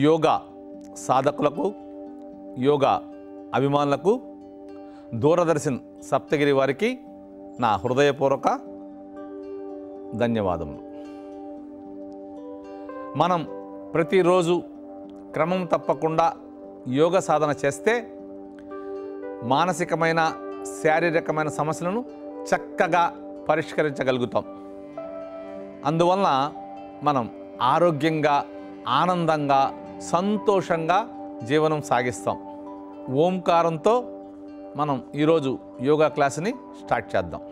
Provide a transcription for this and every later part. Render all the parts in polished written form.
యోగా సాధకులకు, యోగా అభిమానులకు, దూరదర్శన్ సప్తగిరి వారికి నా హృదయపూర్వక ధన్యవాదములు. మనం ప్రతిరోజు క్రమం తప్పకుండా యోగ సాధన చేస్తే మానసికమైన, శారీరకమైన సమస్యలను చక్కగా పరిష్కరించగలుగుతాం. అందువలన మనం ఆరోగ్యంగా, ఆనందంగా, సంతోషంగా జీవనం సాగిస్తాం. ఓంకారంతో మనం ఈరోజు యోగా క్లాసుని స్టార్ట్ చేద్దాం.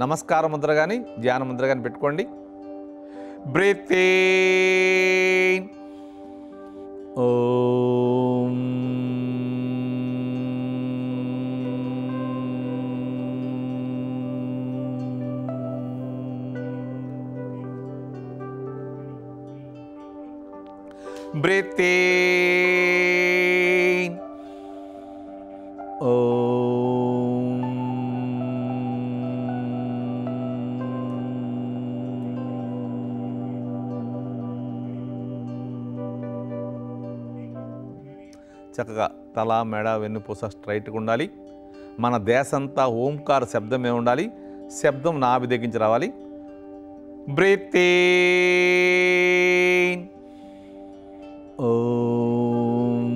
నమస్కార ముద్ర కానీ ధ్యాన ముద్ర కానీ పెట్టుకోండి. Breathe in. Om. Breathe in. Om. చక్కగా తల, మెడ, వెన్నుపూస స్ట్రైట్గా ఉండాలి. మన దేశంతా ఓంకార శబ్దమే ఉండాలి. శబ్దం నాభి దగ్గరించి రావాలి. Breathe in. Om.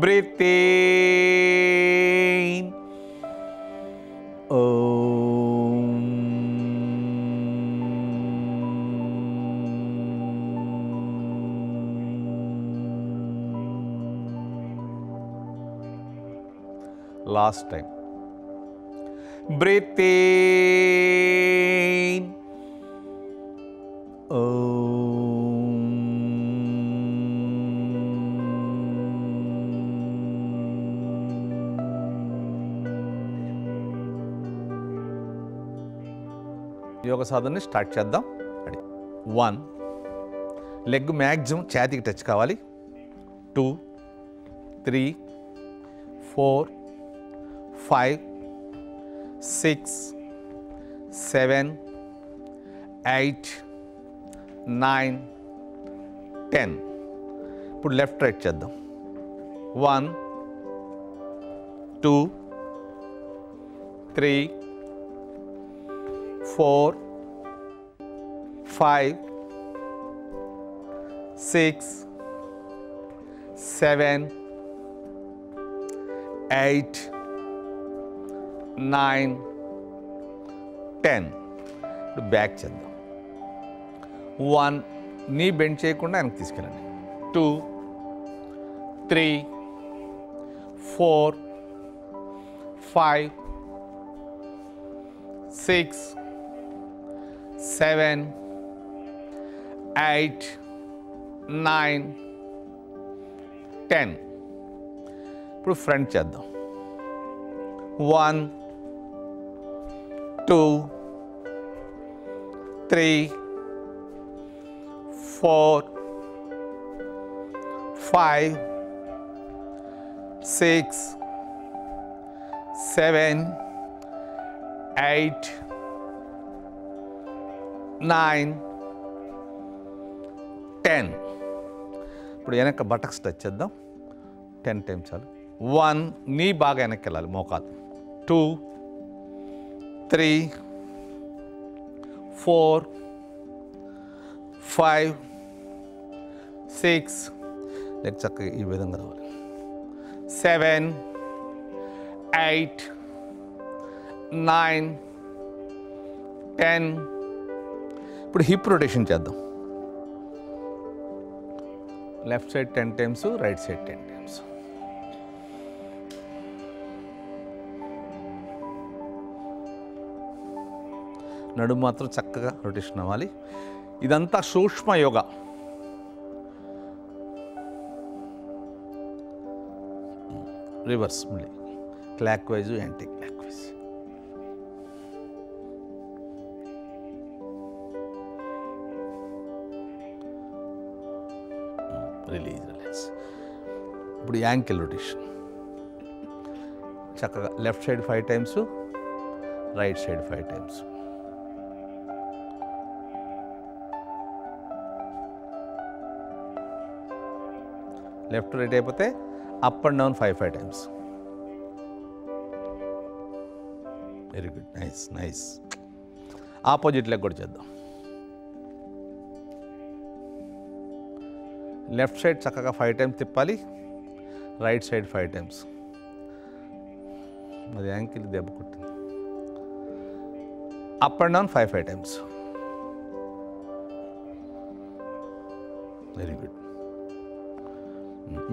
Breathe in. Om. Last time. Breathe in. Om. Yoga సాధనని స్టార్ట్ చేద్దాం. 1 లెగ్ మ్యాక్సిమం ఛాతీకి టచ్ కావాలి. 2 3 4 5 6 7 8 9 10. ఇప్పుడు లెఫ్ట్ రైట్ చేద్దాం. 1 2 3 4 5 6 7 8 9 10. ఇప్పుడు బ్యాక్ చేద్దాం. 1 నీ బెండ్ చేయకుండా వెనక్కి తీసుకెళ్ళండి. 2 3 4 5 6 7 8 9 10. ఇప్పుడు ఫ్రంట్ చేద్దాం. 1 2 3 4 5 6 7 8 9 10. ఇప్పుడు వెనక బటక్స్ టచ్ చేద్దాం. 10 టైమ్స్ చాలు. 1 నీ బాగా వెనక్కి వెళ్ళాలి, మోకాలు. 2 3 4 5 6 లెగ్ చక్కగా ఈ విధంగా రావాలి. 7 8 9 10. ఇప్పుడు హిప్ రొటేషన్ చేద్దాం. Left side 10 times, right side 10 times. నడుము మాత్రం చక్కగా రొటేషన్ అవ్వాలి. ఇదంతా సూక్ష్మ యోగా. రివర్స్ మళ్ళీ clockwise, anticlockwise. Release, relax. ఇప్పుడు యాంకిల్ రొటేషన్. చక్కగా left side 5 times, right side 5 times. Left right అయిపోతే up and down 5 times. Very good, nice nice. Opposite leg కూడా చేద్దాం. లెఫ్ట్ సైడ్ చక్కగా 5 టైమ్స్ తిప్పాలి, right side 5 times. అది ankle దెబ్బ కొట్టింది. Up and down 5 times. Very good.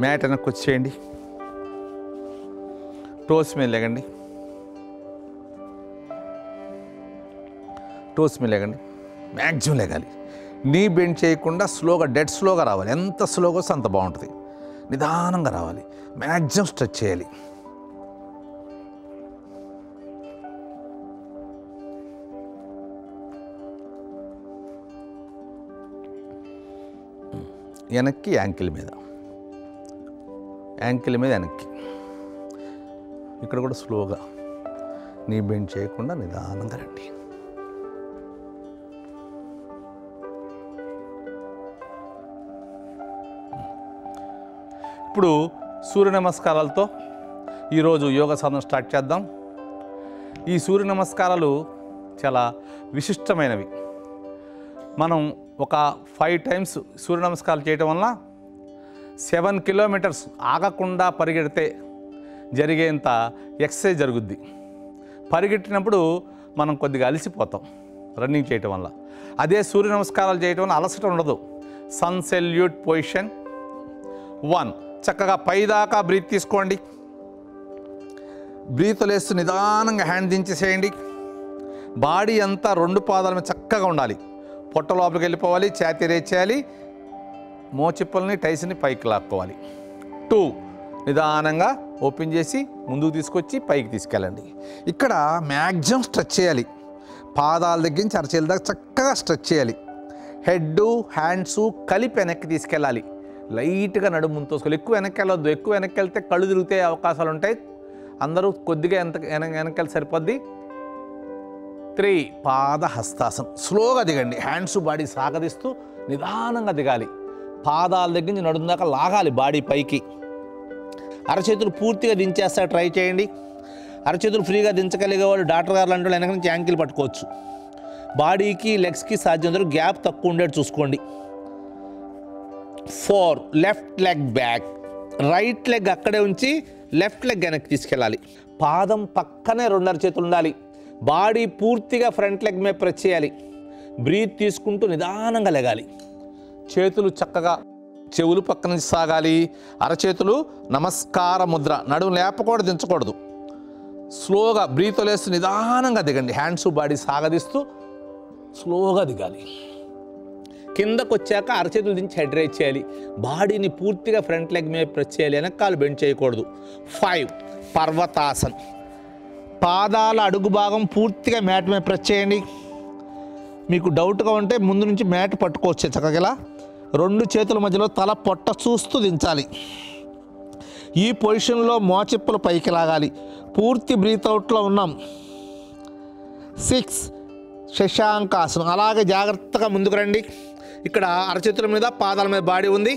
Mat వెనక్కి వచ్చేయండి, టోస్ మీద లేగండి, టోస్ మీద లేగండి, మ్యాక్సిమం లేగాలి. నీ బెండ్ చేయకుండా స్లోగా, డెడ్ స్లోగా రావాలి. ఎంత స్లోగా వస్తే అంత బాగుంటుంది. నిదానంగా రావాలి, మ్యాక్సిమం స్ట్రెచ్ చేయాలి. వెనక్కి యాంకిల్ మీద, యాంకిల్ మీద వెనక్కి. ఇక్కడ కూడా స్లోగా, నీ బెండ్ చేయకుండా నిదానంగా రండి. ఇప్పుడు సూర్య నమస్కారాలతో ఈరోజు యోగ సాధన స్టార్ట్ చేద్దాం. ఈ సూర్య నమస్కారాలు చాలా విశిష్టమైనవి. మనం ఒక 5 టైమ్స్ సూర్య నమస్కారాలు చేయటం వల్ల 7 కిలోమీటర్స్ ఆగకుండా పరిగెడితే జరిగేంత ఎక్సర్సైజ్ జరుగుద్ది. పరిగెట్టినప్పుడు మనం కొద్దిగా అలసిపోతాం రన్నింగ్ చేయటం వల్ల. అదే సూర్య నమస్కారాలు చేయటం వల్ల అలసట ఉండదు. Sun salute position 1. చక్కగా పైదాకా బ్రీత్ తీసుకోండి. బ్రీత్ లేస్తూ నిదానంగా హ్యాండ్ దించేసేయండి. బాడీ అంతా 2 పాదాల మీద చక్కగా ఉండాలి. పొట్ట లోపలికి వెళ్ళిపోవాలి, ఛాతీ రేజ్ చేయాలి, మోచిప్పల్ని టైస్ని పైకి లాక్కోవాలి. 2. నిదానంగా ఓపెన్ చేసి ముందుకు తీసుకొచ్చి పైకి తీసుకెళ్ళండి. ఇక్కడ మ్యాక్సిమం స్ట్రెచ్ చేయాలి. పాదాల దగ్గర నుంచి అరచేతుల దాకా చక్కగా స్ట్రెచ్ చేయాలి. హెడ్ హ్యాండ్స్ కలిపి వెనక్కి తీసుకెళ్ళాలి. లైట్గా నడుము ముందు తోసుకోవాలి. ఎక్కువ వెనక్కి వెళ్ళొద్దు. ఎక్కువ వెనక్కి వెళ్తే కళ్ళు తిరిగితే అవకాశాలు ఉంటాయి. అందరూ కొద్దిగా వెనక్కి వెళ్ళి సరిపోద్ది. 3. పాద హస్తాసనం. స్లోగా దిగండి. హ్యాండ్స్ బాడీ సాగదీస్తూ నిదానంగా దిగాలి. పాదాల దగ్గర నుంచి నడుము దాకా లాగాలి బాడీ పైకి. అరచేతులు పూర్తిగా దించేస్తా ట్రై చేయండి. అరచేతులు ఫ్రీగా దించగలిగే వాళ్ళు డాక్టర్ గారు లాంటి వాళ్ళు వెనక నుంచి యాంకిల్ పట్టుకోవచ్చు. బాడీకి లెగ్స్కి సాధ్యం గ్యాప్ తక్కువ ఉండేది చూసుకోండి. 4. Left leg back. Right leg అక్కడే ఉంచి లెఫ్ట్ లెగ్ వెనక్కి తీసుకెళ్ళాలి. పాదం పక్కనే 2 అరచేతులు ఉండాలి. బాడీ పూర్తిగా ఫ్రంట్ లెగ్ మీద ప్రెస్ చేయాలి. బ్రీత్ తీసుకుంటూ నిదానంగా లెగాలి. చేతులు చక్కగా చెవులు పక్క నుంచి సాగాలి. అరచేతులు నమస్కార ముద్ర. నడుము లేపకూడదు, దించకూడదు. స్లోగా బ్రీత్ లేస్తూ నిదానంగా దిగండి. హ్యాండ్స్ బాడీ సాగదీస్తూ స్లోగా దిగాలి. కిందకు వచ్చాక అరచేతులు దించి హెడ్ రైజ్ చేయాలి. బాడీని పూర్తిగా ఫ్రంట్ లెగ్ మీద ప్రెస్ చేయాలి. వెనకాలు బెండ్ చేయకూడదు. 5. పర్వతాసన్. పాదాల అడుగు భాగం పూర్తిగా మ్యాట్ మీద ప్రెస్ చేయండి. మీకు డౌట్గా ఉంటే ముందు నుంచి మ్యాట్ పట్టుకోవచ్చు చక్కగా. ఇలా 2 చేతుల మధ్యలో తల పొట్ట చూస్తూ దించాలి. ఈ పొజిషన్లో మోచిప్పలు పైకి లాగాలి. పూర్తి బ్రీత్ అవుట్లో ఉన్నాం. 6. శశాంకాసనం. అలాగే జాగ్రత్తగా ముందుకు రండి. ఇక్కడ అరచేతుల మీద పాదాల మీద బాడీ ఉంది.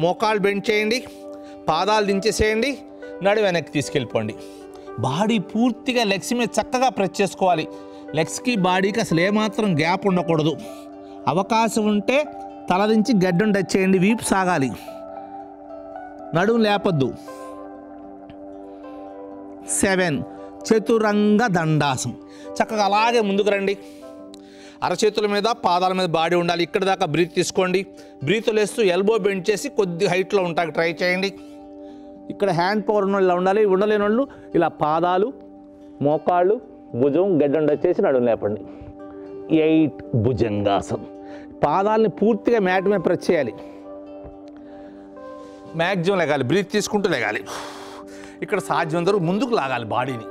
మోకాలు బెండ్ చేయండి. పాదాలు దించేసేయండి. నడు వెనక్కి తీసుకెళ్ళిపోండి. బాడీ పూర్తిగా లెగ్స్ మీద చక్కగా ప్రెస్ చేసుకోవాలి. లెగ్స్కి బాడీకి అసలు ఏమాత్రం గ్యాప్ ఉండకూడదు. అవకాశం ఉంటే తల దించి గడ్డం టచ్ చేయండి. వీపు సాగాలి. నడుము లేపొద్దు. 7. చతురంగ దండాసనం. చక్కగా అలాగే ముందుకు రండి. అరచేతుల మీద పాదాల మీద బాడీ ఉండాలి. ఇక్కడ దాకా బ్రీత్ తీసుకోండి. బ్రీత్ లేస్తూ ఎల్బో బెండ్ చేసి కొద్ది హైట్లో ఉంటాకి ట్రై చేయండి. ఇక్కడ హ్యాండ్ పవర్ ఉన్న ఇలా ఉండాలి. ఉండలేని వాళ్ళు ఇలా పాదాలు, మోకాళ్ళు, భుజం గడ్డం టచ్ చేసి నడుము లేపండి. 8. భుజంగాసనం. పాదాలని పూర్తిగా మ్యాట్ మీద ప్రెస్ చేయాలి. మ్యాక్సిమం లెగాలి. బ్రీత్ తీసుకుంటూ లెగాలి. ఇక్కడ సాధ్యం వరకు ముందుకు లాగాలి. బాడీని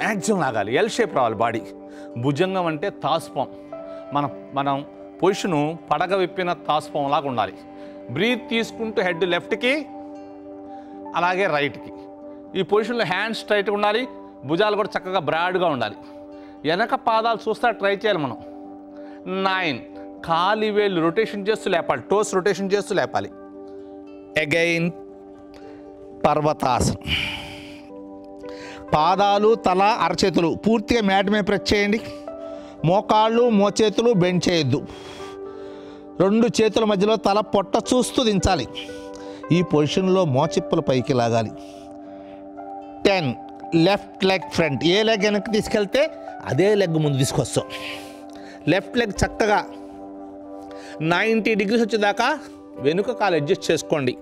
మ్యాక్సిమం లాగాలి. ఎల్ షేప్ రావాలి బాడీ. భుజంగం అంటే తాస్పం. మనం పొజిషను పడగ విప్పిన తాస్పం లాగా ఉండాలి. బ్రీత్ తీసుకుంటూ హెడ్ లెఫ్ట్కి, అలాగే రైట్కి. ఈ పొజిషన్లో హ్యాండ్స్ స్ట్రైట్గా ఉండాలి, భుజాలు కూడా చక్కగా బ్రాడ్గా ఉండాలి. వెనక పాదాలు చూస్తే ట్రై చేయాలి మనం. 9 కాలి వేళ్ళు రొటేషన్ చేస్తూ లేపాలి, టోస్ రొటేషన్ చేస్తూ లేపాలి. అగైన్ పర్వతాసనం. పాదాలు తల అరచేతులు పూర్తిగా మ్యాట్ మీద ప్రెస్ చేయండి. మోకాళ్ళు మోచేతులు బెండ్ చేయొద్దు. 2 చేతుల మధ్యలో తల పొట్ట చూస్తూ దించాలి. ఈ పొజిషన్లో మోచిప్పలు పైకి లాగాలి. 10 లెఫ్ట్ లెగ్ ఫ్రంట్. ఏ లెగ్ వెనక్కి తీసుకెళ్తే అదే లెగ్ ముందు తీసుకొస్తాం. లెఫ్ట్ లెగ్ చక్కగా 90 డిగ్రీస్ వచ్చేదాకా వెనుక కాలు అడ్జస్ట్ చేసుకోండి.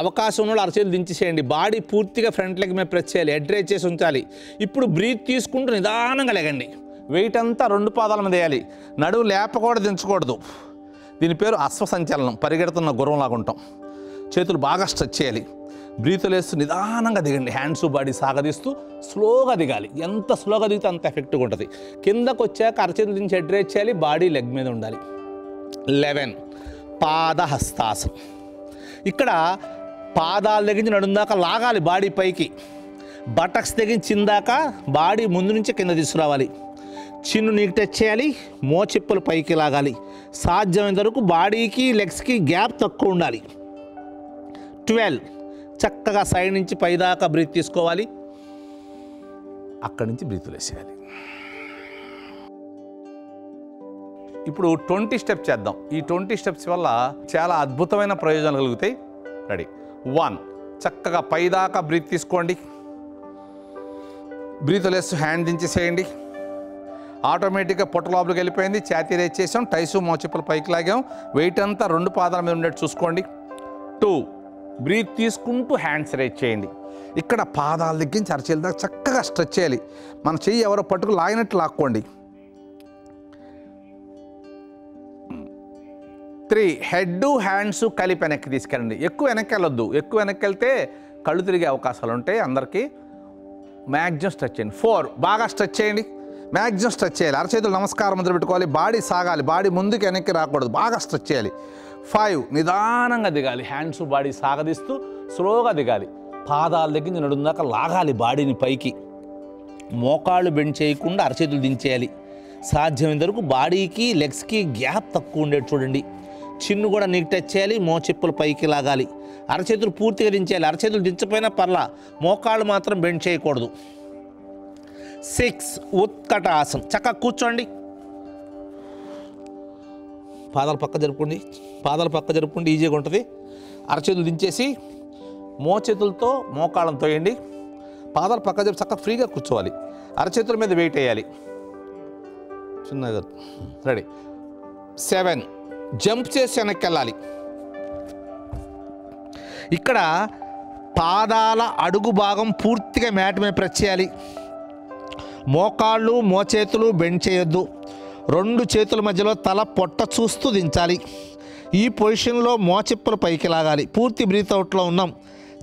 అవకాశం ఉన్న అరచేతులు దించేసేయండి. బాడీ పూర్తిగా ఫ్రంట్ లెగ్ మీద ప్రెస్ చేయాలి, హెడ్ రైజ్ చేసి ఉంచాలి. ఇప్పుడు బ్రీత్ తీసుకుంటూ నిదానంగా లెగండి. వెయిట్ అంతా 2 పాదాల మీద వేయాలి. నడుము లేపకూడదు, దించకూడదు. దీని పేరు అశ్వసంచలనం, పరిగెడుతున్న గుర్రంలాగా ఉంటాం. చేతులు బాగా స్ట్రెచ్ చేయాలి. బ్రీతులు వేస్తూ నిదానంగా దిగండి. హ్యాండ్స్ బాడీ సాగదీస్తూ స్లోగా దిగాలి. ఎంత స్లోగా దిగితే అంత ఎఫెక్ట్గా ఉంటుంది. కిందకు వచ్చాక అరచేతులు దించి హెడ్ రైజ్ చేయాలి, బాడీ లెగ్ మీద ఉండాలి. 11 పాదహస్తాసనం. ఇక్కడ పాదాలు తెగించి నడుందాకా లాగాలి బాడీ పైకి. బటక్స్ తెగించిందాకా బాడీ ముందు నుంచి కింద తీసుకురావాలి. చిన్ను నీకు టచ్ చేయాలి, మోచిప్పలు పైకి లాగాలి. సాధ్యమైనంత వరకు బాడీకి లెగ్స్కి గ్యాప్ తక్కువ ఉండాలి. 12 చక్కగా సైడ్ నుంచి పైదాకా బ్రీత్ తీసుకోవాలి. అక్కడి నుంచి బ్రీతులు వేసేయాలి. ఇప్పుడు 20 స్టెప్స్ చేద్దాం. ఈ 20 స్టెప్స్ వల్ల చాలా అద్భుతమైన ప్రయోజనాలు కలుగుతాయి. రెడీ. 1 చక్కగా పైదాకా బ్రీత్ తీసుకోండి. బ్రీతులు వేస్తూ హ్యాండ్ దించేసేయండి. ఆటోమేటిక్గా పొట్ట లోపలికి వెళ్ళిపోయింది. ఛాతీ రేజ్ చేసాం, టైసు మోచిప్పలు పైకి లాగాం. వెయిట్ అంతా 2 పాదాల మీద ఉండేట్టు చూసుకోండి. 2 బ్రీత్ తీసుకుంటూ హ్యాండ్స్ రేజ్ చేయండి. ఇక్కడ పాదాల దగ్గర నుంచి అరచేతుల దాకా చక్కగా స్ట్రెచ్ చేయాలి. మన చెయ్యి ఎవరో పట్టుకు లాగినట్టు లాక్కోండి. 3 హెడ్ హ్యాండ్స్ కలిపి వెనక్కి తీసుకెళ్ళండి. ఎక్కువ వెనక్కి వెళ్ళొద్దు. ఎక్కువ వెనక్కి వెళ్తే కళ్ళు తిరిగే అవకాశాలు ఉంటాయి. అందరికీ మ్యాక్సిమం స్ట్రెచ్ చేయండి. 4 బాగా స్ట్రెచ్ చేయండి. మ్యాక్సిమం స్ట్రెచ్ చేయాలి. అరచేతులు నమస్కారం ముద్ర పెట్టుకోవాలి. బాడీ సాగాలి. బాడీ ముందుకు వెనక్కి రాకూడదు. బాగా స్ట్రెచ్ చేయాలి. 5 నిదానంగా దిగాలి. హ్యాండ్స్ బాడీ సాగదీస్తూ స్లోగా దిగాలి. పాదాల దగ్గర నుంచి నడుందాకా లాగాలి బాడీని పైకి. మోకాళ్ళు బెండ్ చేయకుండా అరచేతులు దించేయాలి. సాధ్యమైనంత వరకు బాడీకి లెగ్స్కి గ్యాప్ తక్కువ ఉండేది చూడండి. చిన్ను కూడా నీకు టచ్ చేయాలి, మోచిప్పలు పైకి లాగాలి. అరచేతులు పూర్తిగా దించేయాలి. అరచేతులు దించపోయినా పర్లా, మోకాళ్ళు మాత్రం బెండ్ చేయకూడదు. 6 ఉత్కట ఆసనం. చక్కగా కూర్చోండి. పాదాలు పక్క జరుపుకోండి. పాదాలు పక్క జరుపుకుంటే ఈజీగా ఉంటుంది. అరచేతులు దించేసి మోచేతులతో మోకాళ్ళను తోయండి. పాదాలు పక్క జరుపు చక్కగా ఫ్రీగా కూర్చోవాలి. అరచేతుల మీద వెయిట్ వేయాలి. చిన్నగా రెడీ. 7 జంప్ చేసి వెనక్కి వెళ్ళాలి. ఇక్కడ పాదాల అడుగు భాగం పూర్తిగా మ్యాట్ మీద ప్రెస్ చేయాలి. మోకాళ్ళు మోచేతులు బెండ్ చేయొద్దు. 2 చేతుల మధ్యలో తల పొట్ట చూస్తూ దించాలి. ఈ పొజిషన్లో మోచిప్పలు పైకి లాగాలి. పూర్తి బ్రీత్ అవుట్లో ఉన్నాం.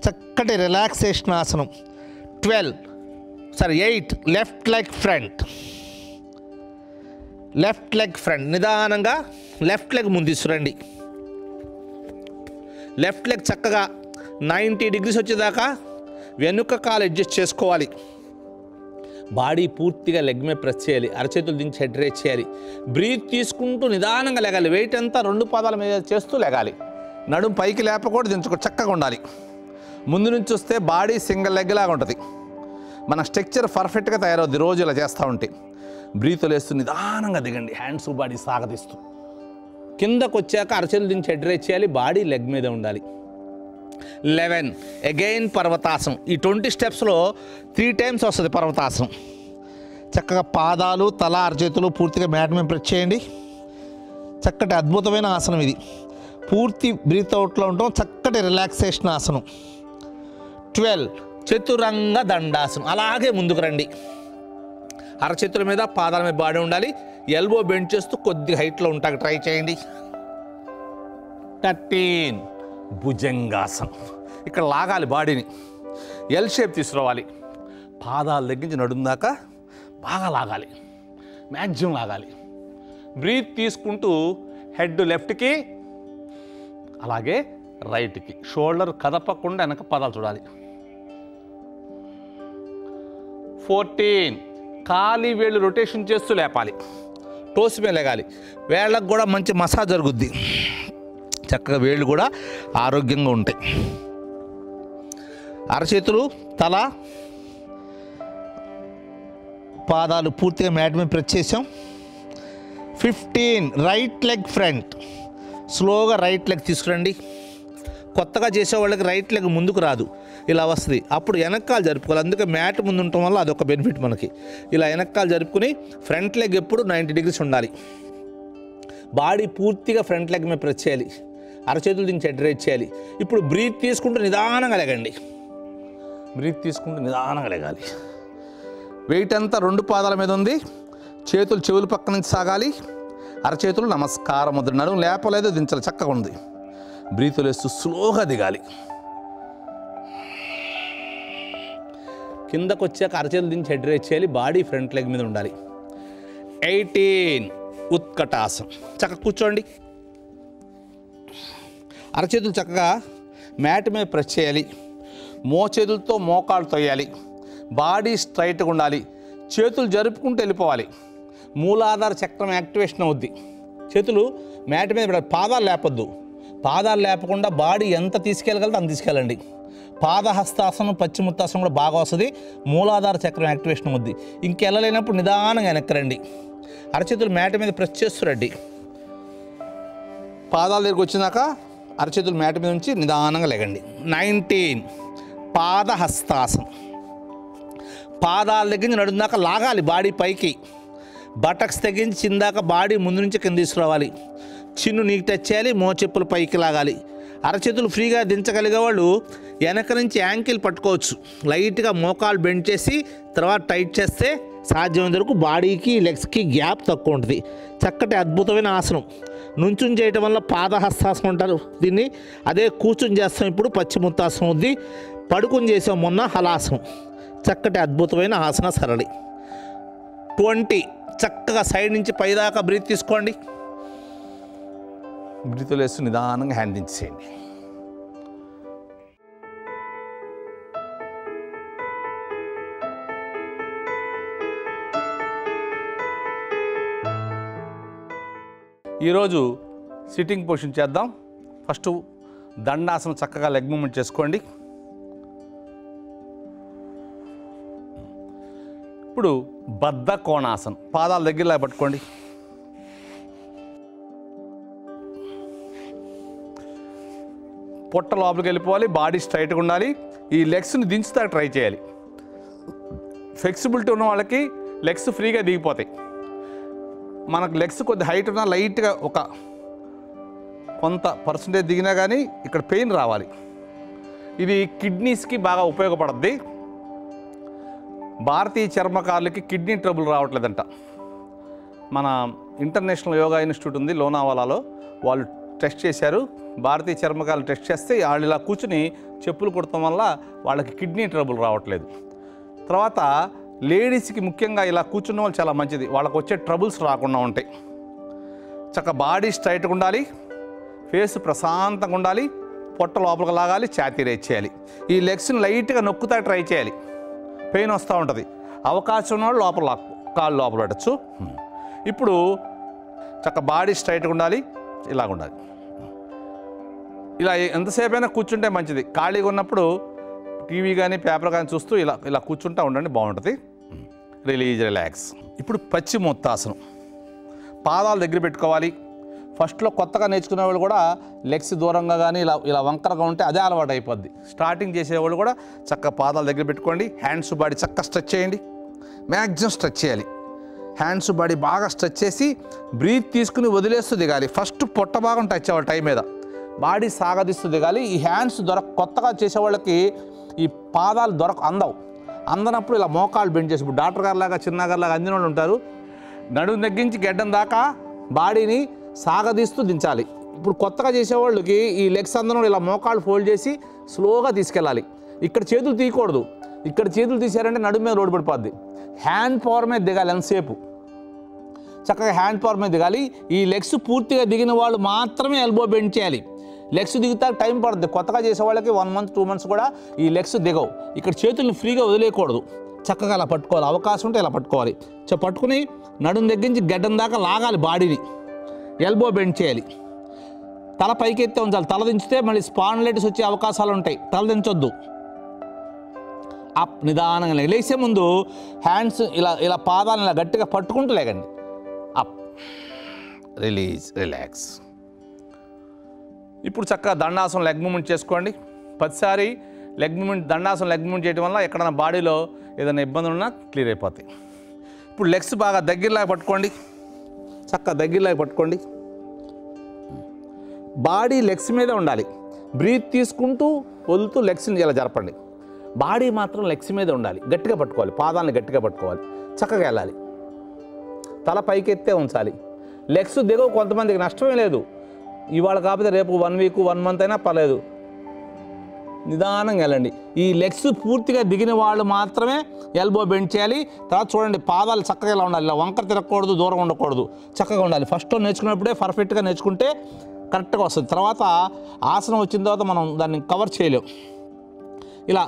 చక్కటి రిలాక్సేషన్ ఆసనం. 8 left leg front. Left leg front. నిదానంగా లెఫ్ట్ లెగ్ ముందు తీసుకురండి. లెఫ్ట్ లెగ్ చక్కగా 90 డిగ్రీస్ వచ్చేదాకా వెనుక కాలు అడ్జస్ట్ చేసుకోవాలి. బాడీ పూర్తిగా లెగ్ మీద ప్రెస్ చేయాలి. అరచేతులు దించి హెడ్ రేజ్ చేయాలి. బ్రీత్ తీసుకుంటూ నిదానంగా లెగాలి. వెయిట్ అంతా 2 పాదాల మీద చేస్తూ లెగాలి. నడుము పైకి లేపకూడదు, దించుకోవడం చక్కగా ఉండాలి. ముందు నుంచి వస్తే బాడీ సింగిల్ లెగ్ లాగా ఉంటుంది. మన స్ట్రక్చర్ పర్ఫెక్ట్గా తయారవుద్ది రోజు ఇలా చేస్తూ ఉంటే. బ్రీతులు వేస్తూ నిదానంగా దిగండి. హ్యాండ్స్ బాడీ సాగదీస్తూ కిందకు వచ్చాక అరచేతులు దించి హెడ్ రేజ్ చేయాలి. బాడీ లెగ్ మీద ఉండాలి. 11 అగైన్ పర్వతాసనం. ఈ 20 స్టెప్స్లో 3 టైమ్స్ వస్తుంది పర్వతాసనం. చక్కగా పాదాలు తల అరచేతులు పూర్తిగా మ్యాట్ మీద ప్రెస్ చేయండి. చక్కటి అద్భుతమైన ఆసనం ఇది. పూర్తి బ్రీత్ అవుట్లో ఉంటాం. చక్కటి రిలాక్సేషన్ ఆసనం. 12 చతురంగ దండాసనం. అలాగే ముందుకు రండి. అరచేతుల మీద పాదాల మీద బాడీ ఉండాలి. ఎల్బో బెండ్ చేస్తూ కొద్ది హైట్లో ఉంటాక ట్రై చేయండి. 13 భుజంగాసనం. ఇక్కడ లాగాలి బాడీని. ఎల్ షేప్ తీసుకురావాలి. పాదాల దగ్గర నుంచి నడుము దాకా బాగా లాగాలి. మ్యాక్సిమం లాగాలి. బ్రీత్ తీసుకుంటూ హెడ్ లెఫ్ట్కి అలాగే రైట్కి. షోల్డర్ కదపకుండా వెనక పాదాలు చూడాలి. 14. ఖాళీ వేళ్ళు రొటేషన్ చేస్తూ లేపాలి, టోస్ మీద లేగాలి. వేళ్ళకు కూడా మంచి మసాజ్ జరుగుద్ది, చక్కగా వేళ్ళు కూడా ఆరోగ్యంగా ఉంటాయి. అరచేతులు, తల, పాదాలు పూర్తిగా మ్యాట్ మీద ప్రెస్ చేసాం. 15. Right leg front. స్లోగా రైట్ లెగ్ తీసుకురండి. కొత్తగా చేసే వాళ్ళకి రైట్ లెగ్ ముందుకు రాదు, ఇలా వస్తుంది. అప్పుడు వెనక్కాలు జరుపుకోవాలి. అందుకే మ్యాట్ ముందు ఉండటం వల్ల అదొక బెనిఫిట్ మనకి. ఇలా వెనక్కాలు జరుపుకుని ఫ్రంట్ లెగ్ ఎప్పుడు 90 degrees ఉండాలి. బాడీ పూర్తిగా ఫ్రంట్ లెగ్ మీద ప్రెస్ చేయాలి. అరచేతులు దీనికి ఎడ్రేట్ చేయాలి. ఇప్పుడు బ్రీత్ తీసుకుంటూ నిదానంగా లేగండి. బ్రీత్ తీసుకుంటూ నిదానంగా లేగాలి. వెయిట్ అంతా 2 పాదాల మీద ఉంది. చేతులు చెవుల పక్క నుంచి సాగాలి. అరచేతులు నమస్కారం ముద్ర. నడుము లేపలేదు, దించాలి, చక్కగా ఉంది. బ్రీతులు వేస్తూ స్లోగా దిగాలి. కిందకు వచ్చాక అరచేతులు దించి హెడ్ రేస్ చేయాలి. బాడీ ఫ్రంట్ లెగ్ మీద ఉండాలి. 18. ఉత్కటాసనం. చక్కగా కూర్చోండి. అరచేతులు చక్కగా మ్యాట్ మీద ప్రెస్ చేయాలి. మోచేతులతో మోకాలు తొయ్యాలి. బాడీ స్ట్రైట్గా ఉండాలి. చేతులు జరుపుకుంటూ వెళ్ళిపోవాలి. మూలాధార చక్రం యాక్టివేషన్ అవుద్ది. చేతులు మ్యాట్ మీద పెట్టాలి. పాదాలు లేపొద్దు. పాదాలు లేపకుండా బాడీ ఎంత తీసుకెళ్ళగలితే అంత తీసుకెళ్ళండి. పాదహస్తాసనం, పశ్చిమోత్తాసనం కూడా బాగా వస్తుంది. మూలాధార చక్రం యాక్టివేషన్ అవుద్ది. ఇంకెళ్ళలేనప్పుడు నిదానంగా వెనక్కరండి. అరచేతులు మ్యాట్ మీద ప్రెస్ చేస్తురండి. పాదాల దగ్గరికి వచ్చినాక అరచేతులు మ్యాట్ మీద ఉంచి నిదానంగా లేగండి. 19. పాదహస్తాసనం. పాదాల దగ్గర నుంచి నడుందాక లాగాలి బాడీ పైకి. బటక్స్ తగ్గించి చిందాక బాడీ ముందు నుంచి కింద తీసుకురావాలి. చిన్ను నీకు టచ్ చేయాలి. మోచెప్పులు పైకి లాగాలి. అరచేతులు ఫ్రీగా దించగలిగే వాళ్ళు వెనక నుంచి యాంకిల్ పట్టుకోవచ్చు. లైట్గా మోకాలు బెండ్ చేసి తర్వాత టైట్ చేస్తే సాధ్యమైనంత వరకు బాడీకి లెగ్స్కి గ్యాప్ తక్కువ ఉంటుంది. చక్కటి అద్భుతమైన ఆసనం. నుంచుని చేయటం వల్ల పాదహస్తాసనం అంటారు దీన్ని. అదే కూర్చుని చేస్తాం ఇప్పుడు పశ్చిమోత్తాసనం ఉంది. పడుకుని చేసాం మొన్న హలాసనం. చక్కటి అద్భుతమైన ఆసన సరళి. 20. చక్కగా సైడ్ నుంచి పైదాకా బ్రీత్ తీసుకోండి. బ్రీత్లు వేస్తూ నిదానంగా హ్యాండ్ దించేయండి. ఈరోజు సిట్టింగ్ పొజిషన్ చేద్దాం. ఫస్ట్ దండాసనం చక్కగా లెగ్ మూమెంట్ చేసుకోండి. ఇప్పుడు బద్ధ కోణాసనం. పాదాల దగ్గరలా పట్టుకోండి. పొట్ట లోపలికి వెళ్ళిపోవాలి. బాడీ స్ట్రైట్గా ఉండాలి. ఈ లెగ్స్ని దించుతా ట్రై చేయాలి. ఫ్లెక్సిబిలిటీ ఉన్న వాళ్ళకి లెగ్స్ ఫ్రీగా దిగిపోతాయి. మనకు లెగ్స్ కొద్ది హైట్ ఉన్నా లైట్గా ఒక కొంత పర్సంటేజ్ దిగినా కానీ ఇక్కడ పెయిన్ రావాలి. ఇది కిడ్నీస్కి బాగా ఉపయోగపడుద్ది. భారతీయ చర్మకారులకి కిడ్నీ ట్రబుల్ రావట్లేదంట. మన ఇంటర్నేషనల్ యోగా ఇన్స్టిట్యూట్ ఉంది లోనావాలాలో, వాళ్ళు టెస్ట్ చేశారు. భారతీయ చర్మకారులు టెస్ట్ చేస్తే వాళ్ళు ఇలా కూర్చుని చెప్పులు కుడటం వల్ల వాళ్ళకి కిడ్నీ ట్రబుల్ రావట్లేదు. తర్వాత లేడీస్కి ముఖ్యంగా ఇలా కూర్చున్న వాళ్ళు చాలా మంచిది. వాళ్ళకు వచ్చే ట్రబుల్స్ రాకుండా ఉంటాయి. చక్కగా బాడీ స్ట్రైట్గా ఉండాలి. ఫేస్ ప్రశాంతంగా ఉండాలి. పొట్ట లోపలికి లాగాలి. ఛాతీ రేస్ చేయాలి. ఈ లెగ్స్ని లైట్గా నొక్కుతా ట్రై చేయాలి. పెయిన్ వస్తూ ఉంటుంది. అవకాశం ఉన్నవాళ్ళు లోపల కాళ్ళు లోపల పెట్టచ్చు. ఇప్పుడు చక్కగా బాడీ స్ట్రైట్గా ఉండాలి. ఇలాగ ఉండాలి. ఇలా ఎంతసేపు అయినా కూర్చుంటే మంచిది. ఖాళీగా ఉన్నప్పుడు టీవీ కానీ పేపర్ కానీ చూస్తూ ఇలా ఇలా కూర్చుంటూ ఉండండి, బాగుంటుంది. రిలాక్స్. ఇప్పుడు పశ్చిమోత్తాసనం. పాదాలు దగ్గర పెట్టుకోవాలి. ఫస్ట్లో కొత్తగా నేర్చుకునే వాళ్ళు కూడా లెగ్స్ దూరంగా కానీ ఇలా ఇలా వంకరగా ఉంటే అదే అలవాటు అయిపోద్ది. స్టార్టింగ్ చేసేవాళ్ళు కూడా చక్కగా పాదాలు దగ్గర పెట్టుకోండి. హ్యాండ్స్ బాడీ చక్కగా స్ట్రెచ్ చేయండి. మ్యాక్సిమం స్ట్రెచ్ చేయాలి. హ్యాండ్స్ బాడీ బాగా స్ట్రెచ్ చేసి బ్రీత్ తీసుకుని వదిలేస్తూ దిగాలి. ఫస్ట్ పొట్ట భాగం టచ్ అవ్వాలి. టైం మీద బాడీ సాగదీస్తూ దిగాలి. ఈ హ్యాండ్స్ కొత్తగా చేసేవాళ్ళకి ఈ పాదాలు అందనప్పుడు ఇలా మోకాలు బెండ్ చేసి, ఇప్పుడు డాక్టర్ గారిలాగా చిన్న గారిలాగా అందిన వాళ్ళు ఉంటారు. నడుము తగ్గించి గెడ్డం దాకా బాడీని సాగదీస్తూ దించాలి. ఇప్పుడు కొత్తగా చేసేవాళ్ళకి ఈ లెగ్స్ అందరం ఇలా మోకాళ్ళు ఫోల్డ్ చేసి స్లోగా తీసుకెళ్ళాలి. ఇక్కడ చేతులు తీయకూడదు. ఇక్కడ చేతులు తీసారంటే నడుము మీద లోడ్ పడిపోద్ది. హ్యాండ్ పవర్ మీద దిగాలి. ఎంతసేపు చక్కగా హ్యాండ్ పవర్ మీద దిగాలి. ఈ లెగ్స్ పూర్తిగా దిగిన వాళ్ళు మాత్రమే ఎల్బో బెండ్ చేయాలి. లెగ్స్ దిగుతా టైం పడుతుంది. కొత్తగా చేసే వాళ్ళకి 1 month 2 months కూడా ఈ లెగ్స్ దిగవు. ఇక్కడ చేతుల్ని ఫ్రీగా వదిలేయకూడదు. చక్కగా అలా పట్టుకోవాలి, అవకాశం ఉంటే ఇలా పట్టుకోవాలి. పట్టుకుని నడుం దగ్గర నుంచి గడ్డం దాకా లాగాలి బాడీని, ఎల్బో బెండ్ చేయాలి, తల పైకి ఎత్తే ఉంచాలి. తల దించితే మళ్ళీ స్పాండిలైటిస్ వచ్చే అవకాశాలు ఉంటాయి, తల దించొద్దు. అప్ నిదానంగా లేసే ముందు హ్యాండ్స్ ఇలా పాదాలను ఇలా గట్టిగా పట్టుకుంటూ లేకండి. Up, release, relax. ఇప్పుడు చక్కగా దండాసనం లెగ్ మూమెంట్ చేసుకోండి. ప్రతిసారి లెగ్ మూమెంట్, దండాసనం లెగ్ మూమెంట్ చేయడం వల్ల ఎక్కడైనా బాడీలో ఏదైనా ఇబ్బందులు ఉన్నా క్లియర్ అయిపోతాయి. ఇప్పుడు లెగ్స్ బాగా దగ్గరలాగా పట్టుకోండి, చక్కగా దగ్గరలాగా పట్టుకోండి. బాడీ లెగ్స్ మీదే ఉండాలి. బ్రీత్ తీసుకుంటూ వదులుతూ లెగ్స్ని ఇలా జరపండి. బాడీ మాత్రం లెగ్స్ మీదే ఉండాలి. గట్టిగా పట్టుకోవాలి, పాదాలను గట్టిగా పట్టుకోవాలి, చక్కగా వెళ్ళాలి. తల పైకెత్తే ఉంచాలి. లెగ్స్ దిగవు, కొంతమందికి నష్టమే లేదు. ఇవాళ కాకపోతే రేపు 1 వీక్ 1 మంత్ అయినా పర్లేదు, నిదానంగా వెళ్ళండి. ఈ లెగ్స్ పూర్తిగా దిగిన వాళ్ళు మాత్రమే ఎల్బో బెండ్ చేయాలి. తర్వాత చూడండి, పాదాలు చక్కగా ఇలా ఉండాలి, ఇలా వంకర తిరగకూడదు, దూరం ఉండకూడదు, చక్కగా ఉండాలి. ఫస్ట్ నేర్చుకున్నప్పుడే పర్ఫెక్ట్గా నేర్చుకుంటే కరెక్ట్గా వస్తుంది. తర్వాత ఆసనం వచ్చిన తర్వాత మనం దాన్ని కవర్ చేయలేం. ఇలా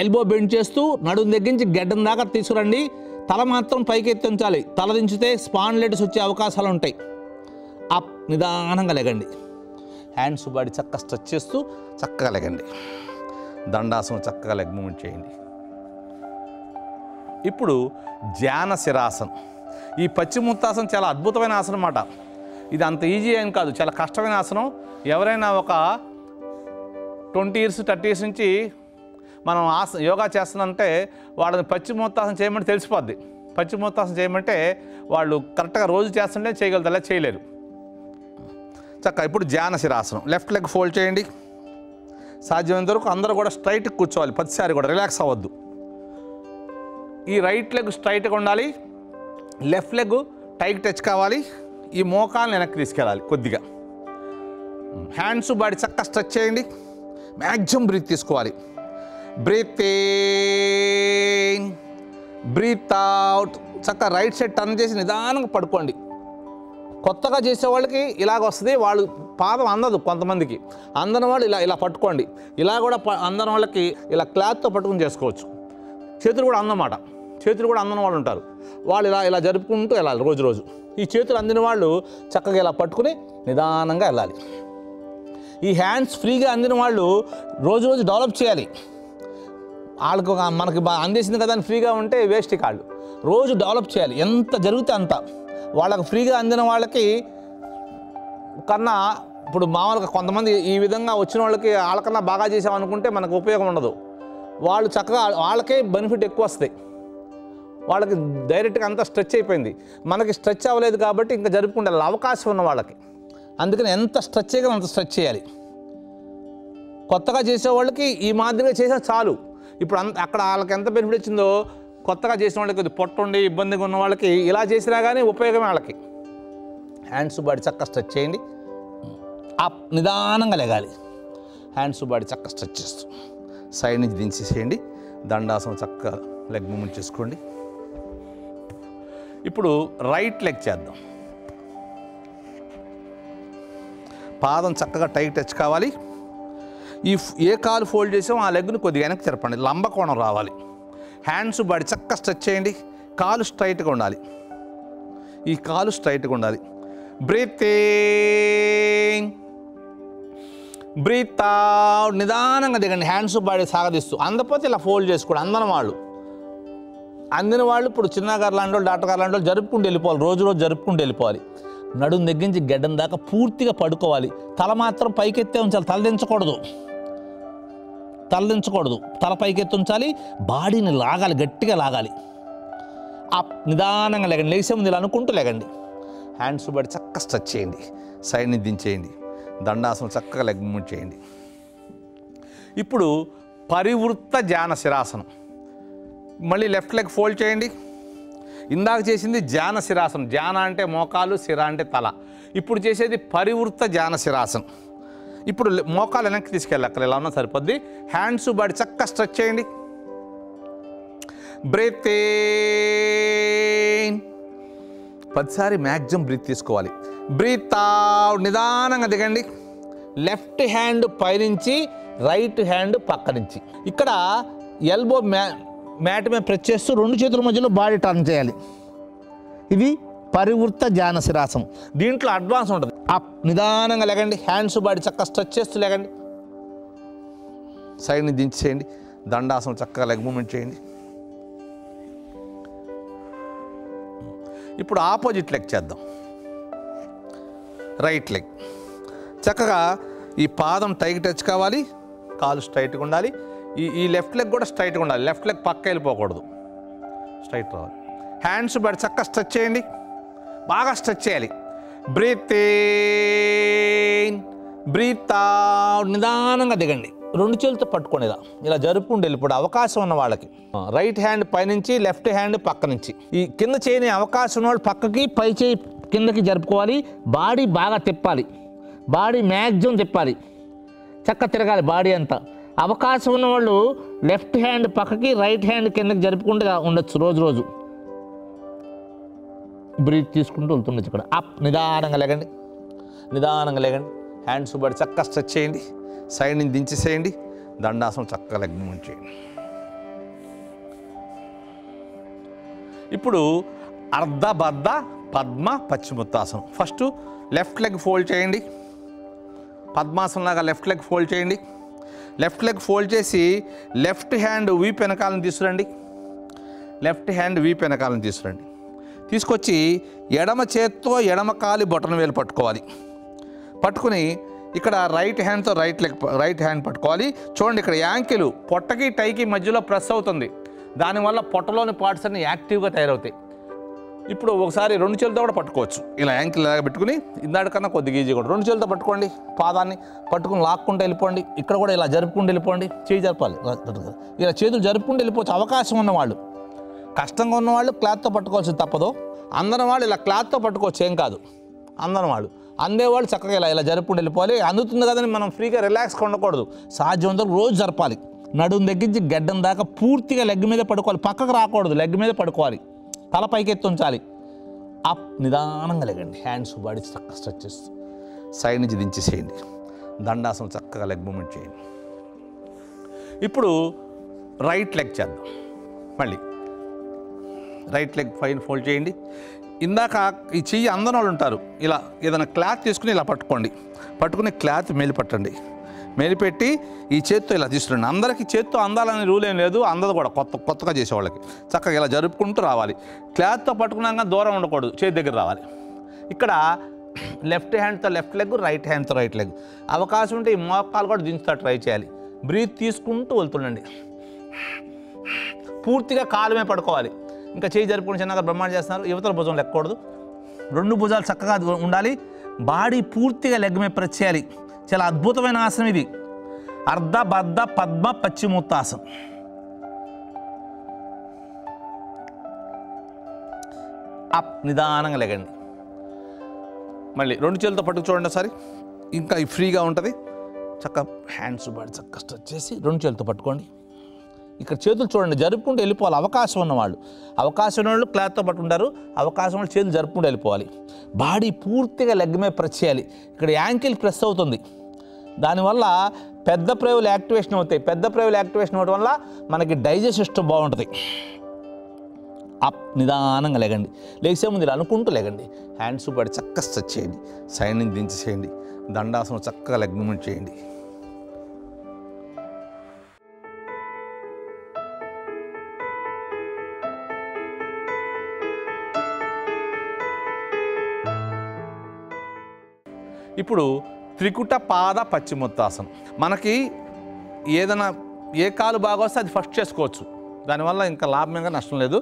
ఎల్బో బెండ్ చేస్తూ నడుం దగ్గర నుంచి గడ్డం దాకా తీసుకురండి. తల మాత్రం పైకి ఎత్తించాలి. తల దించితే స్పాండిలైటిస్ వచ్చే అవకాశాలు ఉంటాయి. అప్, నిదానంగా లెగండి. హ్యాండ్స్ బాడీ చక్కగా స్ట్రెచ్ చేస్తూ చక్కగా లెగండి. దండాసనం చక్కగా లెగ్ మూమెంట్ చేయండి. ఇప్పుడు ధ్యాన శిరాసనం. ఈ పశ్చిమోత్తాసనం చాలా అద్భుతమైన ఆసనం అన్నమాట. ఇది అంత ఈజీ అని కాదు, చాలా కష్టమైన ఆసనం. ఎవరైనా ఒక 20 years 30 years నుంచి మనం యోగా చేస్తానంటే వాళ్ళని పశ్చిమోత్తాసనం చేయమంటే తెలిసిపోద్ది. పశ్చిమోత్తాసనం చేయమంటే వాళ్ళు కరెక్ట్గా రోజు చేస్తుంటే చేయగలుగుతారు, అలా చేయలేరు. చక్కగా ఇప్పుడు ధ్యాన శిరాసనం. లెఫ్ట్ లెగ్ ఫోల్డ్ చేయండి. సాధ్యమైనంత వరకు అందరూ కూడా స్ట్రైట్గా కూర్చోవాలి, ప్రతిసారి కూడా రిలాక్స్ అవ్వద్దు. ఈ రైట్ లెగ్ స్ట్రైట్గా ఉండాలి, లెఫ్ట్ లెగ్ టైట్ టచ్ కావాలి. ఈ మోకాలను వెనక్కి తీసుకెళ్ళాలి కొద్దిగా. హ్యాండ్స్ బాడీ చక్కగా స్ట్రెచ్ చేయండి. మ్యాక్సిమం బ్రీత్ తీసుకోవాలి. Breath in, breath out. చక్కగా రైట్ సైడ్ టర్న్ చేసి నిదానంగా పడుకోండి. కొత్తగా చేసే వాళ్ళకి ఇలాగ వస్తుంది, వాళ్ళు పాదం అందదు, కొంతమందికి అందని వాళ్ళు ఇలా పట్టుకోండి. ఇలా కూడా అందని వాళ్ళకి ఇలా క్లాత్తో పట్టుకుని చేసుకోవచ్చు. చేతులు కూడా అందమాట, చేతులు కూడా అందని వాళ్ళు ఉంటారు, వాళ్ళు ఇలా జరుపుకుంటూ వెళ్ళాలి రోజు. ఈ చేతులు అందిన వాళ్ళు చక్కగా ఇలా పట్టుకుని నిదానంగా వెళ్ళాలి. ఈ హ్యాండ్స్ ఫ్రీగా అందిన వాళ్ళు రోజు డెవలప్ చేయాలి. వాళ్ళకు మనకి అందేసింది కదా అని ఫ్రీగా ఉంటే వేస్ట్ కాళ్ళు. రోజు డెవలప్ చేయాలి, ఎంత జరిగితే అంత. వాళ్ళకు ఫ్రీగా అందిన వాళ్ళకి కన్నా ఇప్పుడు మామూలుగా కొంతమంది ఈ విధంగా వచ్చిన వాళ్ళకన్నా బాగా చేసామనుకుంటే మనకు ఉపయోగం ఉండదు. వాళ్ళు చక్కగా వాళ్ళకే బెనిఫిట్ ఎక్కువ వస్తాయి. వాళ్ళకి డైరెక్ట్గా అంతా స్ట్రెచ్ అయిపోయింది, మనకి స్ట్రెచ్ అవ్వలేదు కాబట్టి ఇంకా జరుపుకుంటే అవకాశం ఉన్న వాళ్ళకి. అందుకని ఎంత స్ట్రెచ్ చేయగలం అంత స్ట్రెచ్ చేయాలి. కొత్తగా చేసే వాళ్ళకి ఈ మాదిరిగా చేసినా చాలు. ఇప్పుడు అక్కడ వాళ్ళకి ఎంత బెనిఫిట్ వచ్చిందో, కొత్తగా చేసిన వాళ్ళకి కొద్దిగా పొట్టుండి ఇబ్బందిగా ఉన్న వాళ్ళకి ఇలా చేసినా కానీ ఉపయోగమే వాళ్ళకి. హ్యాండ్స్ బాడీ చక్కగా స్ట్రెచ్ చేయండి. అప్, నిదానంగా లెగాలి. హ్యాండ్స్ బాడీ చక్కగా స్ట్రెచ్ చేస్తూ సైడ్ నుంచి దించేసేయండి. దండాసనం చక్కగా లెగ్ మూమెంట్ చేసుకోండి. ఇప్పుడు రైట్ లెగ్ చేద్దాం. పాదం చక్కగా టైట్ టచ్ కావాలి. ఏ కాలు ఫోల్డ్ చేసామో ఆ లెగ్ని కొద్దిగా వెనక్కి జరపండి, లంబకోణం రావాలి. హ్యాండ్స్ బాడీ చక్కగా స్ట్రెచ్ చేయండి. కాలు స్ట్రైట్గా ఉండాలి, ఈ కాలు స్ట్రైట్గా ఉండాలి. Breath in, breath out. నిదానంగా దిగండి, హ్యాండ్స్ బాడీ సాగదీస్తూ. అందపోతే ఇలా ఫోల్డ్ చేసుకోండి. అందిన వాళ్ళు ఇప్పుడు చిన్న గారు లాంటి వాళ్ళు, డాక్టర్ గారు లాంటి వాళ్ళు జరుపుకుంటూ వెళ్ళిపోవాలి, రోజు జరుపుకుంటూ వెళ్ళిపోవాలి. నడుం దగ్గర నుంచి గడ్డం దాకా పూర్తిగా పడుకోవాలి. తల మాత్రం పైకెత్తే ఉంచాలి, తలదించకూడదు. తల పైకెత్తి ఉంచాలి. బాడీని లాగాలి, గట్టిగా లాగాలి. నిదానంగా లేగండి. లేసే ముందు ఇలా అనుకుంటూ లేగండి. హ్యాండ్స్ బట్టి చక్కగా స్ట్రెచ్ చేయండి, సైడ్ని దించేయండి. దండాసనం చక్కగా లెగ్ మూవ్ చేయండి. ఇప్పుడు పరివృత్త ధ్యాన శిరాసనం. మళ్ళీ లెఫ్ట్ లెగ్ ఫోల్డ్ చేయండి. ఇందాక చేసింది ధ్యాన శిరాసనం. ధ్యాన అంటే మోకాలు, శిర అంటే తల. ఇప్పుడు చేసేది పరివృత్త ధ్యాన శిరాసనం. ఇప్పుడు మోకాలు వెనక్కి తీసుకెళ్ళి అక్కడ ఎలా ఉన్నా సరిపోద్ది. హ్యాండ్స్ బాడీ చక్కగా స్ట్రెచ్ చేయండి. బ్రీత్ ఇన్, 10 సారి మ్యాక్సిమం బ్రీత్ తీసుకోవాలి. బ్రీత్ అవుట్, నిదానంగా దిగండి. లెఫ్ట్ హ్యాండ్ పైనుంచి, రైట్ హ్యాండ్ పక్క నుంచి. ఇక్కడ ఎల్బో మ్యాట్ మీద ప్రెస్ చేస్తూ 2 చేతుల మధ్యలో బాడీ టర్న్ చేయాలి. ఇవి పరివృత్త ధ్యానశిరాసనం. దీంట్లో అడ్వాన్స్ ఉంటుంది. అప్ నిదానంగా లేకండి, హ్యాండ్స్ బాడీ చక్కగా స్ట్రెచ్ చేస్తూ లేకండి, సైడ్ని దించేయండి, దండాసనం చక్కగా లెగ్ మూమెంట్ చేయండి. ఇప్పుడు ఆపోజిట్ లెగ్ చేద్దాం. రైట్ లెగ్ చక్కగా ఈ పాదం టైకి టచ్ కావాలి, కాలు స్ట్రైట్గా ఉండాలి. ఈ లెఫ్ట్ లెగ్ కూడా స్ట్రైట్గా ఉండాలి. లెఫ్ట్ లెగ్ పక్క వెళ్ళిపోకూడదు, స్ట్రైట్ రావాలి. హ్యాండ్స్ బడి చక్కగా స్ట్రెచ్ చేయండి, బాగా స్ట్రెచ్ చేయాలి. Breath in, breath out. నిదానంగా దిగండి, 2 చేతులతో పట్టుకోండి. ఇలా జరుపుకుంటూ వెళ్ళిపోయి అవకాశం ఉన్న వాళ్ళకి రైట్ హ్యాండ్ పైనుంచి, లెఫ్ట్ హ్యాండ్ పక్క నుంచి. ఈ కింద చేయని అవకాశం ఉన్న వాళ్ళు పక్కకి, పై చేయి కిందకి జరుపుకోవాలి. బాడీ బాగా తిప్పాలి, బాడీ మ్యాక్సిమం తిప్పాలి, చక్క తిరగాలి బాడీ అంతా. అవకాశం ఉన్న వాళ్ళు లెఫ్ట్ హ్యాండ్ పక్కకి, రైట్ హ్యాండ్ కిందకి జరుపుకుంటూ ఉండొచ్చు రోజు. బ్రీత్ తీసుకుంటూ వెళ్తుండొచ్చు. ఇక్కడ అప్, నిదానంగా లేకండి, నిదానంగా లేకండి. హ్యాండ్స్ బడి చక్కగా స్ట్రెచ్ చేయండి, సైడ్ నుంచి దించేసేయండి, దండాసనం చక్కగా లెగ్ మూమెంట్ చేయండి. ఇప్పుడు అర్ధబద్ధ పద్మ పశ్చిమోత్తాసనం. ఫస్ట్ లెఫ్ట్ లెగ్ ఫోల్డ్ చేయండి, పద్మాసనం లాగా లెఫ్ట్ లెగ్ ఫోల్డ్ చేయండి. లెఫ్ట్ లెగ్ ఫోల్డ్ చేసి లెఫ్ట్ హ్యాండ్ వీపు వెనకాలను తీసుకురండి, లెఫ్ట్ హ్యాండ్ వీపు వెనకాలను తీసుకురండి. తీసుకొచ్చి ఎడమ చేత్తో ఎడమ కాలి బొటన వేలు పట్టుకోవాలి. పట్టుకుని ఇక్కడ రైట్ హ్యాండ్తో రైట్ హ్యాండ్ పట్టుకోవాలి. చూడండి, ఇక్కడ యాంకిల్ పొట్టకి టైకి మధ్యలో ప్రెస్ అవుతుంది. దానివల్ల పొట్టలోని పార్ట్స్ అన్ని యాక్టివ్గా తయారవుతాయి. ఇప్పుడు ఒకసారి 2 చేతులతో కూడా పట్టుకోవచ్చు. ఇలా యాంకిల్ లాగా పెట్టుకుని ఇందాకన్నా కొద్దిగా ఈజీ కూడా 2 చేతులతో పట్టుకోండి. పాదాన్ని పట్టుకుని లాక్కుంటూ వెళ్ళిపోండి. ఇక్కడ కూడా ఇలా జరుపుకుంటూ వెళ్ళిపోండి, చేయి జరపాలి. ఇలా చేతులు జరుపుకుంటూ వెళ్ళిపోవచ్చు. అవకాశం ఉన్నవాళ్ళు, కష్టంగా ఉన్నవాళ్ళు క్లాత్తో పట్టుకోవాల్సి తప్పదు. అందరం వాళ్ళు ఇలా క్లాత్తో పట్టుకోవచ్చు, ఏం కాదు. అందరం వాళ్ళు అందేవాళ్ళు చక్కగా ఇలా జరుపుకుంటూ వెళ్ళిపోవాలి. అందుతుంది కదని మనం ఫ్రీగా రిలాక్స్గా ఉండకూడదు. సాధ్యమంత రోజు జరపాలి. నడుము దగ్గరించి గడ్డం దాకా పూర్తిగా లెగ్ మీద పడుకోవాలి, పక్కకు రాకూడదు, లెగ్ మీద పడుకోవాలి. తల పైకి ఎత్తి ఉంచాలి. అప్, నిదానంగా లేకండి, హ్యాండ్స్ బాడీ చక్కగా స్ట్రెచ్ చేస్తూ సైడ్ నుంచి దించేసేయండి, దండాసనం చక్కగా లెగ్ మూమెంట్ చేయండి. ఇప్పుడు రైట్ లెగ్ చేద్దాం. మళ్ళీ రైట్ లెగ్ పైన ఫోల్డ్ చేయండి. ఇందాక ఈ చెయ్యి అందని వాళ్ళు ఉంటారు, ఇలా ఏదైనా క్లాత్ తీసుకుని ఇలా పట్టుకోండి. పట్టుకుని క్లాత్ మేలి పట్టండి. మేలిపెట్టి ఈ చేత్తో ఇలా తీసుకురండి. అందరికీ చేత్తో అందాలని రూల్ ఏం లేదు, అందదు కూడా కొత్తగా చేసేవాళ్ళకి. చక్కగా ఇలా జరుపుకుంటూ రావాలి. క్లాత్తో పట్టుకున్నాక దూరం ఉండకూడదు, చేతి దగ్గర రావాలి. ఇక్కడ లెఫ్ట్ హ్యాండ్తో లెఫ్ట్ లెగ్, రైట్ హ్యాండ్తో రైట్ లెగ్. అవకాశం ఉంటే ఈ మోకాలు కూడా దించుతా ట్రై చేయాలి. బ్రీత్ తీసుకుంటూ వెళ్తుండండి. పూర్తిగా కాలు మీద పడుకోవాలి. ఇంకా చేయి జరుపుకుని చిన్నగా బ్రహ్మాండం చేస్తున్నారు. యువతల భుజం లెక్కకూడదు, 2 భుజాలు చక్కగా ఉండాలి. బాడీ పూర్తిగా లెగ్ మీద ప్రెస్ చేయాలి. చాలా అద్భుతమైన ఆసనం ఇది, అర్ధబద్ధ పద్మ పశ్చిమోత్తాసనం. అప్, నిదానంగా లేకండి. మళ్ళీ 2 చేతులతో పట్టుకు చూడండి ఒకసారి, ఇంకా ఫ్రీగా ఉంటుంది. చక్కగా హ్యాండ్స్ బాడీ చక్కగా స్ట్రెచ్ చేసి 2 చేతులతో పట్టుకోండి. ఇక్కడ చేతులు చూడండి, జరుపుకుంటూ వెళ్ళిపోవాలి. అవకాశం ఉన్నవాళ్ళు, అవకాశం ఉన్నవాళ్ళు క్లాత్తో పట్టుకుంటారు. అవకాశం వాళ్ళు చేతులు జరుపుకుంటూ వెళ్ళిపోవాలి. బాడీ పూర్తిగా లెగ్ మీద ప్రెస్ చేయాలి. ఇక్కడ యాంకిల్ ప్రెస్ అవుతుంది, దానివల్ల పెద్ద ప్రేవులు యాక్టివేషన్ అవుతాయి. పెద్ద ప్రేవులు యాక్టివేషన్ అవ్వడం వల్ల మనకి డైజెస్ట్ సిస్టమ్ బాగుంటుంది. అప్, నిదానంగా లేకండి. లేచే ముందు ఇలా అనుకుంటూ లేకండి. హ్యాండ్స్ పడి చక్కగా స్ట్రెచ్ చేయండి, సైడ్ నుంచి దించేసేయండి, దండాసనం చక్కగా లెగ్ మూమెంట్ చేయండి. ఇప్పుడు త్రికుట పాద పశ్చిమోత్తాసనం. మనకి ఏదైనా ఏ కాలు బాగా వస్తే అది ఫస్ట్ చేసుకోవచ్చు, దానివల్ల ఇంకా లాభంగా నష్టం లేదు.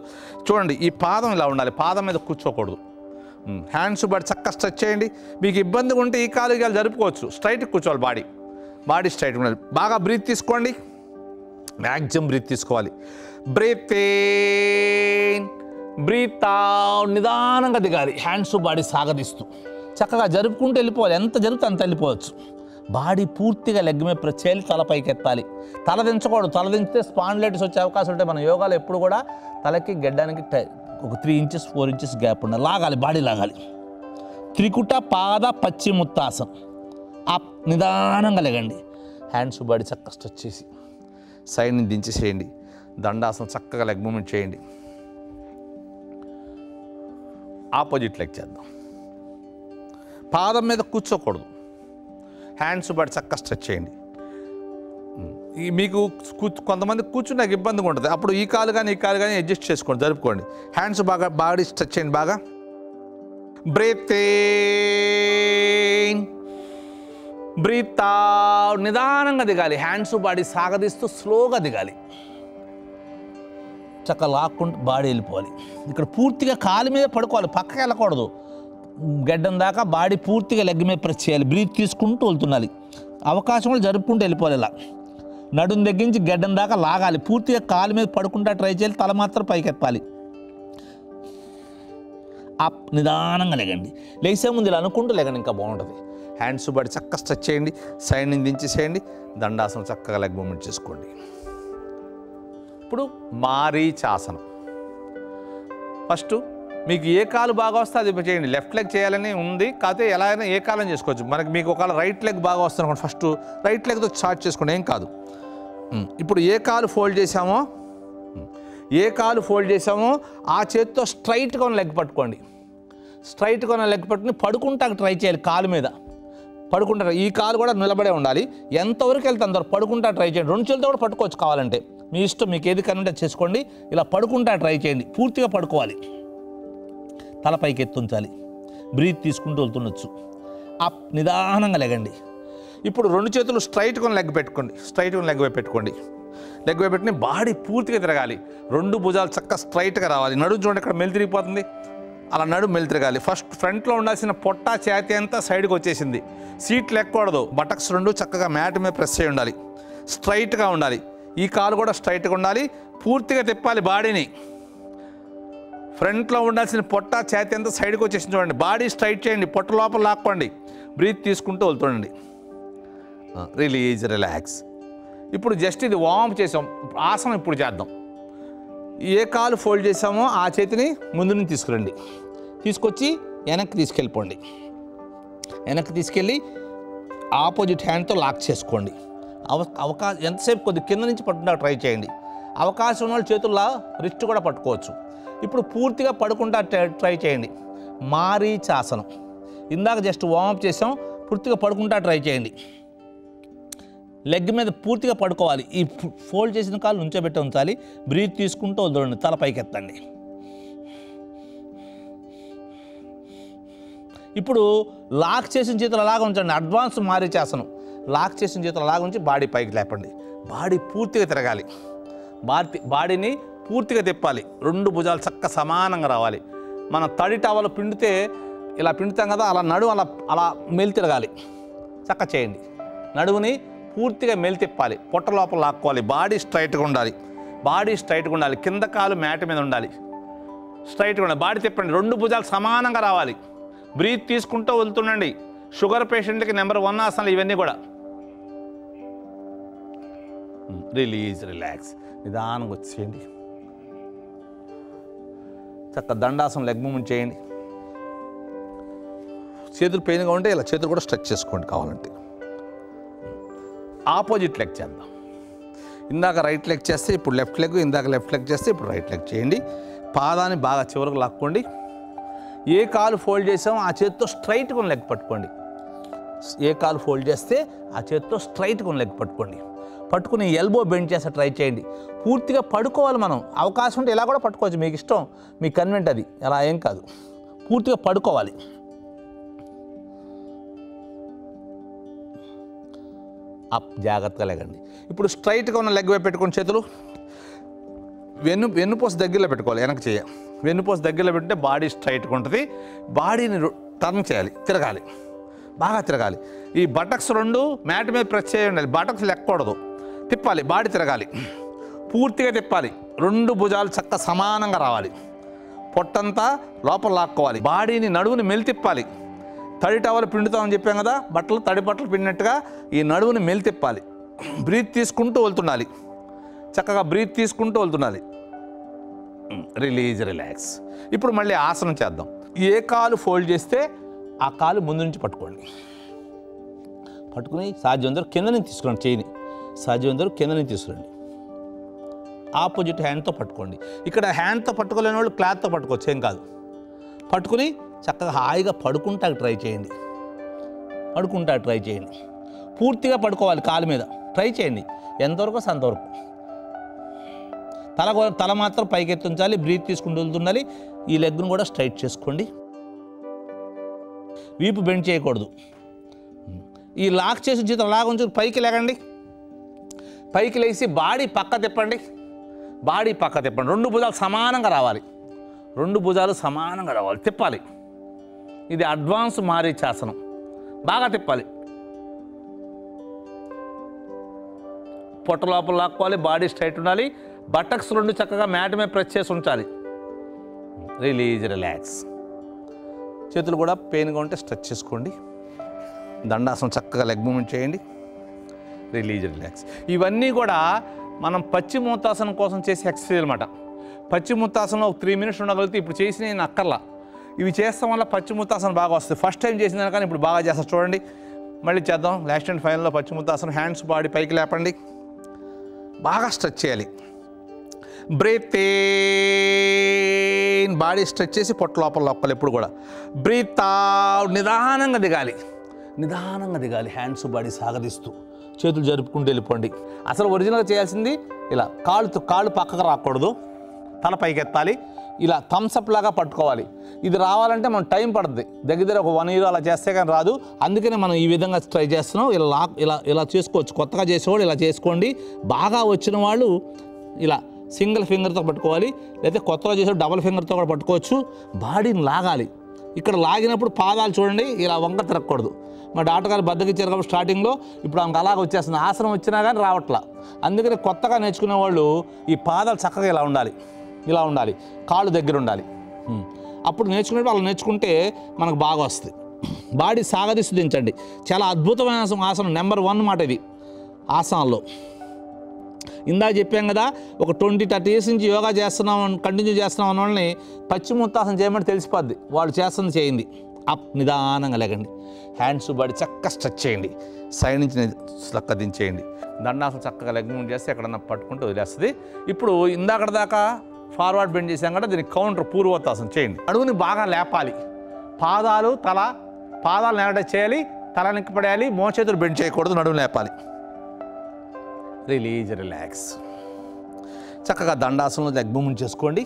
చూడండి, ఈ పాదం ఇలా ఉండాలి, పాదం మీద కూర్చోకూడదు. హ్యాండ్స్ బడి చక్కగా స్ట్రెచ్ చేయండి. మీకు ఇబ్బందిగా ఉంటే ఈ కాలు ఇవాళ జరుపుకోవచ్చు. స్ట్రైట్గా కూర్చోవాలి, బాడీ స్ట్రైట్గా ఉండాలి. బాగా బ్రీత్ తీసుకోండి, మ్యాక్సిమం బ్రీత్ తీసుకోవాలి. Breath in, breath out. నిదానంగా దిగాలి, హ్యాండ్స్ బాడీ సాగదీస్తూ చక్కగా జరుపుకుంటూ వెళ్ళిపోవాలి. ఎంత జరిగితే అంత వెళ్ళిపోవచ్చు. బాడీ పూర్తిగా లెగ్ మీద ప్రెస్ చేయాలి, తల పైకి ఎత్తాలి. తల దించకూడదు, తల దించితే స్పాండిలైటిస్ వచ్చే అవకాశం ఉంటాయి. మన యోగాలో ఎప్పుడు కూడా తలకి గడ్డానికి ఒక 3 ఇంచెస్ 4 ఇంచెస్ గ్యాప్ ఉండాలి. లాగాలి, బాడీ లాగాలి. త్రికుట పాద పశ్చిమోత్తాసనం. అప్, నిదానంగా లేగండి. హ్యాండ్స్ బాడీ చక్కగా స్ట్రెచ్ చేసి సైడ్ని దించేసేయండి, దండాసనం చక్కగా లెగ్ మూమెంట్ చేయండి. ఆపోజిట్ లెగ్ చేద్దాం. పాదం మీద కూర్చోకూడదు, హ్యాండ్స్ బట్టి చక్కగా స్ట్రెచ్ చేయండి. మీకు కొంతమంది కూర్చున్నాక ఇబ్బందిగా ఉంటుంది, అప్పుడు ఈ కాలు కానీ అడ్జస్ట్ చేసుకోండి, జరుపుకోండి. హ్యాండ్స్ బాగా స్ట్రెచ్ చేయండి. బాగా బ్రీత్ ఇన్, బ్రీత్ అవుట్. నిదానంగా దిగాలి, హ్యాండ్స్ బాడీ సాగదీస్తూ స్లోగా దిగాలి. చక్కగా లాక్కుంటూ బాడీ వెళ్ళిపోవాలి. ఇక్కడ పూర్తిగా కాలు మీద పడుకోవాలి, పక్కకి వెళ్ళకూడదు. గడ్డం దాకా బాడీ పూర్తిగా లెగ్ మీద ప్రెస్ చేయాలి. బ్రీత్ తీసుకుంటూ వెళ్తుండాలి. అవకాశం కూడా జరుపుకుంటూ వెళ్ళిపోవాలి. ఇలా నడుం దగ్గరించి గడ్డం దాకా లాగాలి. పూర్తిగా కాలు మీద పడుకుంటా ట్రై చేయాలి. తల మాత్రం పైకి ఎత్తాలి. అప్, నిదానంగా లెగండి. లేసే ముందు ఇలా అనుకుంటూ లెగండి, ఇంకా బాగుంటుంది. హ్యాండ్స్ బట్టి చక్కగా స్ట్రెచ్ చేయండి. సైడ్ నుంచి దించేసేయండి. దండాసనం చక్కగా లెగ్ మూమెంట్ చేసుకోండి. ఇప్పుడు మారీచాసనం. ఫస్ట్ మీకు ఏ కాలు బాగా వస్తే అది చేయండి. లెఫ్ట్ లెగ్ చేయాలని ఉంది, కాకపోతే ఎలా అయినా ఏ కాలం చేసుకోవచ్చు. మీకు ఒకవేళ రైట్ లెగ్ బాగా వస్తుంది అనుకోండి, ఫస్ట్ రైట్ లెగ్తో స్టార్ట్ చేసుకోండి, ఏం కాదు. ఇప్పుడు ఏ కాలు ఫోల్డ్ చేసామో ఆ చేతితో స్ట్రైట్గా ఉన్న లెగ్ పట్టుకోండి. స్ట్రైట్గా ఉన్న లెగ్ పట్టుకుని పడుకుంటాక ట్రై చేయాలి. కాలు మీద పడుకుంటారు. ఈ కాలు కూడా నిలబడే ఉండాలి. ఎంతవరకు వెళ్తే అంతవరకు పడుకుంటా ట్రై చేయండి. రెండు చేతులతో కూడా పట్టుకోవచ్చు కావాలంటే, మీ ఇష్టం. మీకు ఏది కనుంటే చేసుకోండి. ఇలా పడుకుంటా ట్రై చేయండి. పూర్తిగా పడుకోవాలి. తల పైకి ఎత్తుంచాలి. బ్రీత్ తీసుకుంటూ వెళ్తుండొచ్చు. అప్, నిదానంగా లెగండి. ఇప్పుడు రెండు చేతులు స్ట్రైట్గా లెగ్ పెట్టుకోండి. స్ట్రైట్గా లెగ్ వైపు పెట్టుకోండి. లెగ్ వైపు పెట్టుకుని బాడీ పూర్తిగా తిరగాలి. రెండు భుజాలు చక్కగా స్ట్రైట్గా రావాలి. నడుము చూడండి, ఇక్కడ మెలి తిరిగిపోతుంది. అలా నడుము మెలి తిరగాలి. ఫస్ట్ ఫ్రంట్లో ఉండాల్సిన పొట్ట ఛాతీ అంతా సైడ్కి వచ్చేసింది. సీట్ లెక్కకూడదు. బటక్స్ రెండు చక్కగా మ్యాట్ మీద ప్రెస్ చేయి ఉండాలి. స్ట్రైట్గా ఉండాలి. ఈ కాలు కూడా స్ట్రైట్గా ఉండాలి. పూర్తిగా తిప్పాలి బాడీని. ఫ్రంట్లో ఉండాల్సిన పొట్ట ఛాతీ అంతా సైడ్కి వచ్చేసింది చూడండి. బాడీ స్ట్రైట్ చేయండి. పొట్ట లోపల లాక్కోండి. బ్రీత్ తీసుకుంటూ వెళ్తుండండి. Release, relax. ఇప్పుడు జస్ట్ ఇది వార్మ్ చేసాం. ఆసనం ఇప్పుడు చేద్దాం. ఏ కాలు ఫోల్డ్ చేసామో ఆ చేతిని ముందు నుంచి తీసుకురండి. తీసుకొచ్చి వెనక్కి తీసుకెళ్ళిపోండి. వెనక్కి తీసుకెళ్ళి ఆపోజిట్ హ్యాండ్తో లాక్ చేసుకోండి. అవకాశం ఎంతసేపు కొద్ది కింద నుంచి పట్టుకుంటా ట్రై చేయండి. అవకాశం ఉన్న వాళ్ళు చేతుల్లో రిస్ట్ కూడా పట్టుకోవచ్చు. ఇప్పుడు పూర్తిగా పడుకుంటా ట్రై చేయండి. మారీచాసనం. ఇందాక జస్ట్ వార్మప్ చేసాం. పూర్తిగా పడుకుంటా ట్రై చేయండి. లెగ్ మీద పూర్తిగా పడుకోవాలి. ఈ ఫోల్డ్ చేసిన కాలు నుంచోబెట్టి ఉంచాలి. బ్రీత్ తీసుకుంటూ వదలండి. తల పైకి ఎత్తండి. ఇప్పుడు లాక్ చేసిన చేతులు అలాగ ఉంచండి. అడ్వాన్స్ మారీచాసనం. లాక్ చేసిన చేతులు అలాగ ఉంచి బాడీ పైకి లేపండి. బాడీ పూర్తిగా తిరగాలి. బాడీని పూర్తిగా తిప్పాలి. రెండు భుజాలు చక్కగా సమానంగా రావాలి. మనం తడి టవలు పిండితే ఇలా పిండుతాం కదా, అలా నడుము అలా మెలి తిరగాలి. చక్కగా చేయండి. నడుముని పూర్తిగా మెలి తిప్పాలి. పొట్ట లోపల లాక్కోవాలి. బాడీ స్ట్రైట్గా ఉండాలి. కింద కాలు మ్యాట్ మీద ఉండాలి. స్ట్రైట్గా ఉండాలి. బాడీ తిప్పండి. రెండు భుజాలు సమానంగా రావాలి. బ్రీత్ తీసుకుంటూ వెళ్తుండండి. షుగర్ పేషెంట్కి నెంబర్ 1 ఆసనాలు ఇవన్నీ కూడా. Release, relax. నిదానంగా వచ్చేయండి. చక్కగా దండాసనం లెగ్ మూమెంట్ చేయండి. చేతులు పెయిన్గా ఉంటే ఇలా చేతులు కూడా స్ట్రెచ్ చేసుకోండి కావాలంటే. ఆపోజిట్ లెగ్ చేద్దాం. ఇందాక రైట్ లెగ్ చేస్తే ఇప్పుడు లెఫ్ట్ లెగ్, ఇందాక లెఫ్ట్ లెగ్ చేస్తే ఇప్పుడు రైట్ లెగ్ చేయండి. పాదాన్ని బాగా చివరకు లాక్కోండి. ఏ కాలు ఫోల్డ్ చేసామో ఆ చేతితో స్ట్రైట్గా లెగ్ పట్టుకోండి. ఏ కాలు ఫోల్డ్ చేస్తే ఆ చేతితో స్ట్రైట్గా లెగ్ పట్టుకోండి. పట్టుకుని ఎల్బో బెండ్ చేస్తే ట్రై చేయండి. పూర్తిగా పడుకోవాలి. మనం అవకాశం ఉంటే ఇలా కూడా పట్టుకోవచ్చు, మీకు ఇష్టం, మీ కన్వెంట్ అది, అలా ఏం కాదు. పూర్తిగా పడుకోవాలి. అప్, జాగ్రత్తగా లెగండి. ఇప్పుడు స్ట్రైట్గా ఉన్న లెగ్ వైపు పెట్టుకుని చేతులు వెన్నుపూస దగ్గరలో పెట్టుకోవాలి. వెనక్కి చేయ వెన్నుపూస దగ్గరలో పెడితే బాడీ స్ట్రైట్గా ఉంటుంది. బాడీని టర్న్ చేయాలి, తిరగాలి, బాగా తిరగాలి. ఈ బటక్స్ రెండు మ్యాట్ మీద ప్రెస్ చేయండి. బటక్స్ లెక్కకూడదు, తిప్పాలి. బాడీ తిరగాలి, పూర్తిగా తిప్పాలి. రెండు భుజాలు చక్కగా సమానంగా రావాలి. పొట్టంతా లోపల లాక్కోవాలి. బాడీని నడువుని మెలి తిప్పాలి. తడి టవలు పిండుతామని చెప్పాం కదా, తడి బట్టలు పిండినట్టుగా ఈ నడువుని మెలి తిప్పాలి. బ్రీత్ తీసుకుంటూ వెళ్తుండాలి. చక్కగా బ్రీత్ తీసుకుంటూ వెళ్తుండాలి. Release, relax. ఇప్పుడు మళ్ళీ ఆసనం చేద్దాం. ఏ కాలు ఫోల్డ్ చేస్తే ఆ కాలు ముందు నుంచి పట్టుకోండి. పట్టుకుని సాధ్యమందరూ కింద నుంచి తీసుకురండి. చేయిని సాధ్యమందరూ కింద నుంచి తీసుకురండి. ఆపోజిట్ హ్యాండ్తో పట్టుకోండి. ఇక్కడ హ్యాండ్తో పట్టుకోలేని వాళ్ళు క్లాత్తో పట్టుకోవచ్చు, ఏం కాదు. పట్టుకుని చక్కగా హాయిగా పడుకుంటా ట్రై చేయండి. పడుకుంటా ట్రై చేయండి. పూర్తిగా పడుకోవాలి కాలు మీద. ట్రై చేయండి ఎంతవరకు అంతవరకు. తల మాత్రం పైకి ఎత్తుంచాలి. బ్రీత్ తీసుకుంటూ వెళ్తుండాలి. ఈ లెగ్ను కూడా స్ట్రైట్ చేసుకోండి. వీపు బెండ్ చేయకూడదు. ఈ లాక్ చేసి జీతం లాగా ఉంచి పైకి లేకండి. పైకి లేచి బాడీ పక్క తిప్పండి. బాడీ పక్క తిప్పండి. 2 భుజాలు సమానంగా రావాలి. 2 భుజాలు సమానంగా రావాలి. తిప్పాలి. ఇది అడ్వాన్స్ మారీచాసనం. బాగా తిప్పాలి. పొట్ట లోపల లాక్కోవాలి. బాడీ స్ట్రైట్ ఉండాలి. బటక్స్ 2 చక్కగా మ్యాట్ మీద ప్రెస్ చేసి ఉంచాలి. Release, relax. చేతులు కూడా పెయిన్గా ఉంటే స్ట్రెచ్ చేసుకోండి. దండాసనం చక్కగా లెగ్ మూమెంట్ చేయండి. Release, relax. ఇవన్నీ కూడా మనం పశ్చిమోత్తాసనం కోసం చేసే ఎక్సర్సైజ్ అనమాట. పశ్చిమోత్తాసనంలో ఒక 3 మినిట్స్ ఉండగలిగితే ఇప్పుడు చేసి నేను అక్కర్లా. ఇవి చేస్తాం వల్ల పశ్చిమోత్తాసనం బాగా వస్తుంది. ఫస్ట్ టైం చేసిన కానీ ఇప్పుడు బాగా చేస్తారు చూడండి. మళ్ళీ చేద్దాం. లాస్ట్ అండ్ ఫైనల్లో పశ్చిమోత్తాసనం. హ్యాండ్స్ బాడీ పైకి లేపండి. బాగా స్ట్రెచ్ చేయాలి. బ్రీత్ ఇన్, బాడీ స్ట్రెచ్ చేసి పొట్ట లోపల లోపల ఎప్పుడు కూడా. బ్రీత్ అవుట్, నిదానంగా దిగాలి. నిదానంగా దిగాలి. హ్యాండ్స్ బాడీ సాగదీస్తూ చేతులు జరుపుకుంటూ వెళ్ళిపోండి. అసలు ఒరిజినల్గా చేయాల్సింది ఇలా కాళ్ళు పక్కకు రాకూడదు. తల పైకి ఎత్తాలి. ఇలా థమ్స్అప్ లాగా పట్టుకోవాలి. ఇది రావాలంటే మనం టైం పడుతుంది. దగ్గర ఒక 1 year అలా చేస్తే కానీ రాదు. అందుకనే మనం ఈ విధంగా ట్రై చేస్తున్నాం. ఇలా చేసుకోవచ్చు. కొత్తగా చేసేవాళ్ళు ఇలా చేసుకోండి. బాగా వచ్చిన వాళ్ళు ఇలా సింగిల్ ఫింగర్తో పట్టుకోవాలి. లేకపోతే కొత్తగా చేసే డబుల్ ఫింగర్తో కూడా పట్టుకోవచ్చు. బాడీని లాగాలి. ఇక్కడ లాగినప్పుడు పాదాలు చూడండి ఇలా వంక తిరగకూడదు. మా డాక్టర్ గారు బద్దకిచ్చారు కాబట్టి స్టార్టింగ్లో, ఇప్పుడు ఆమెకు అలాగ వచ్చేస్తుంది. ఆసనం వచ్చినా కానీ రావట్లా. అందుకని కొత్తగా నేర్చుకునే వాళ్ళు ఈ పాదాలు చక్కగా ఇలా ఉండాలి. ఇలా ఉండాలి. కాళ్ళు దగ్గర ఉండాలి. అప్పుడు నేర్చుకునేటప్పుడు అలా నేర్చుకుంటే మనకు బాగా వస్తుంది. బాడీ సాగదీస్తూ దించండి. చాలా అద్భుతమైన ఆసనం. నెంబర్ 1 మాట ఇది ఆసనాల్లో. ఇందాక చెప్పాం కదా, ఒక 20-30 years నుంచి యోగా చేస్తున్నాం, కంటిన్యూ చేస్తున్నాం అన్న వాళ్ళని పశ్చిమోత్తాసనం చేయమని తెలిసిపోద్ది. వాళ్ళు చేస్తుంది చేయండి. అప్, నిదానంగా లేకండి. హ్యాండ్స్ బాడీ చక్కగా స్ట్రెచ్ చేయండి. సైడ్ నుంచి చక్కగా దించేయండి. దండాసనం చక్కగా లెగ్ మూవ్ చేస్తే ఎక్కడన్నా పట్టుకుంటూ వదిలేస్తుంది. ఇప్పుడు ఇందాక దాకా ఫార్వర్డ్ బెండ్ చేసాం కదా, దీనికి కౌంటర్ పూర్వోత్తాసనం చేయండి. అడుగుని బాగా లేపాలి. పాదాలు నేడ చేయాలి. తల నిక్కి పడేయాలి. మోచేతులు బెండ్ చేయకూడదు. నడుము లేపాలి. Release, relax. చక్కగా దండాసనంలో లెగ్ మూవ్మెంట్ చేసుకోండి.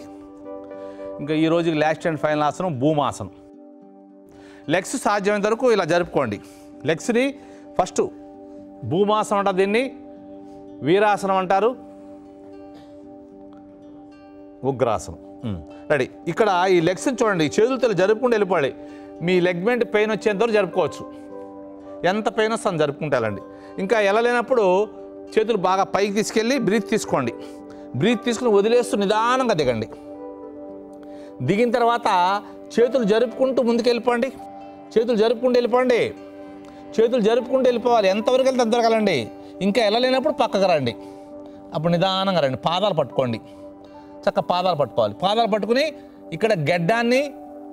ఇంకా ఈ రోజుకి లాస్ట్ అండ్ ఫైనల్ ఆసనం భూమాసనం. లెగ్స్ సాధ్యమైనంత వరకు ఇలా జరుపుకోండి. లెగ్స్ని ఫస్ట్ భూమాసనం అంటారు, దీన్ని వీరాసనం అంటారు, ఉగ్రాసనం. రెడీ. ఇక్కడ ఈ లెగ్స్ని చూడండి. చేతులతో జరుపుకుంటూ వెళ్ళిపోవాలి. మీ లెగ్మెంట్ పెయిన్ వచ్చేంతవరకు జరుపుకోవచ్చు. ఎంత పెయిన్ వస్తుందో జరుపుకుంటారండి. ఇంకా వెళ్ళలేనప్పుడు చేతులు బాగా పైకి తీసుకెళ్ళి బ్రీత్ తీసుకోండి. బ్రీత్ తీసుకుని వదిలేస్తూ నిదానంగా దిగండి. దిగిన తర్వాత చేతులు జరుపుకుంటూ ముందుకు వెళ్ళిపోండి. చేతులు జరుపుకుంటూ వెళ్ళిపోండి. చేతులు జరుపుకుంటూ వెళ్ళిపోవాలి. ఎంతవరకు వెళ్తే అంతవరకు వెళ్ళండి. ఇంకా వెళ్ళలేనప్పుడు పక్కకు రండి. అప్పుడు నిదానంగా రండి. పాదాలు పట్టుకోండి. చక్కగా పాదాలు పట్టుకోవాలి. పాదాలు పట్టుకుని ఇక్కడ గెడ్డాన్ని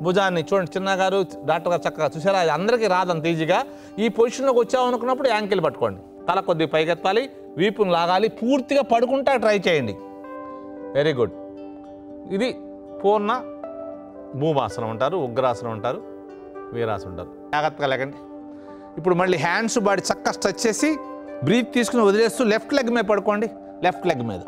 భుజాన్ని చూడండి. చిన్నగారు డాక్టర్ గారు చక్కగా చూసారా, అది అందరికీ రాదంత ఈజీగా. ఈ పొజిషన్లోకి వచ్చామనుకున్నప్పుడు యాంకిల్ పట్టుకోండి. తల కొద్దిగా పైకెత్తాలి. వీపును లాగాలి. పూర్తిగా పడుకుంటా ట్రై చేయండి. Very good. ఇది పూర్ణ భూమాసనం అంటారు, ఉగ్రాసనం అంటారు, వీరాసనం అంటారు. జాగ్రత్తగా లేకండి. ఇప్పుడు మళ్ళీ హ్యాండ్స్ బాడీ చక్కగా స్ట్రెచ్ చేసి బ్రీత్ తీసుకుని వదిలేస్తూ లెఫ్ట్ లెగ్ మీద పడుకోండి. లెఫ్ట్ లెగ్ మీద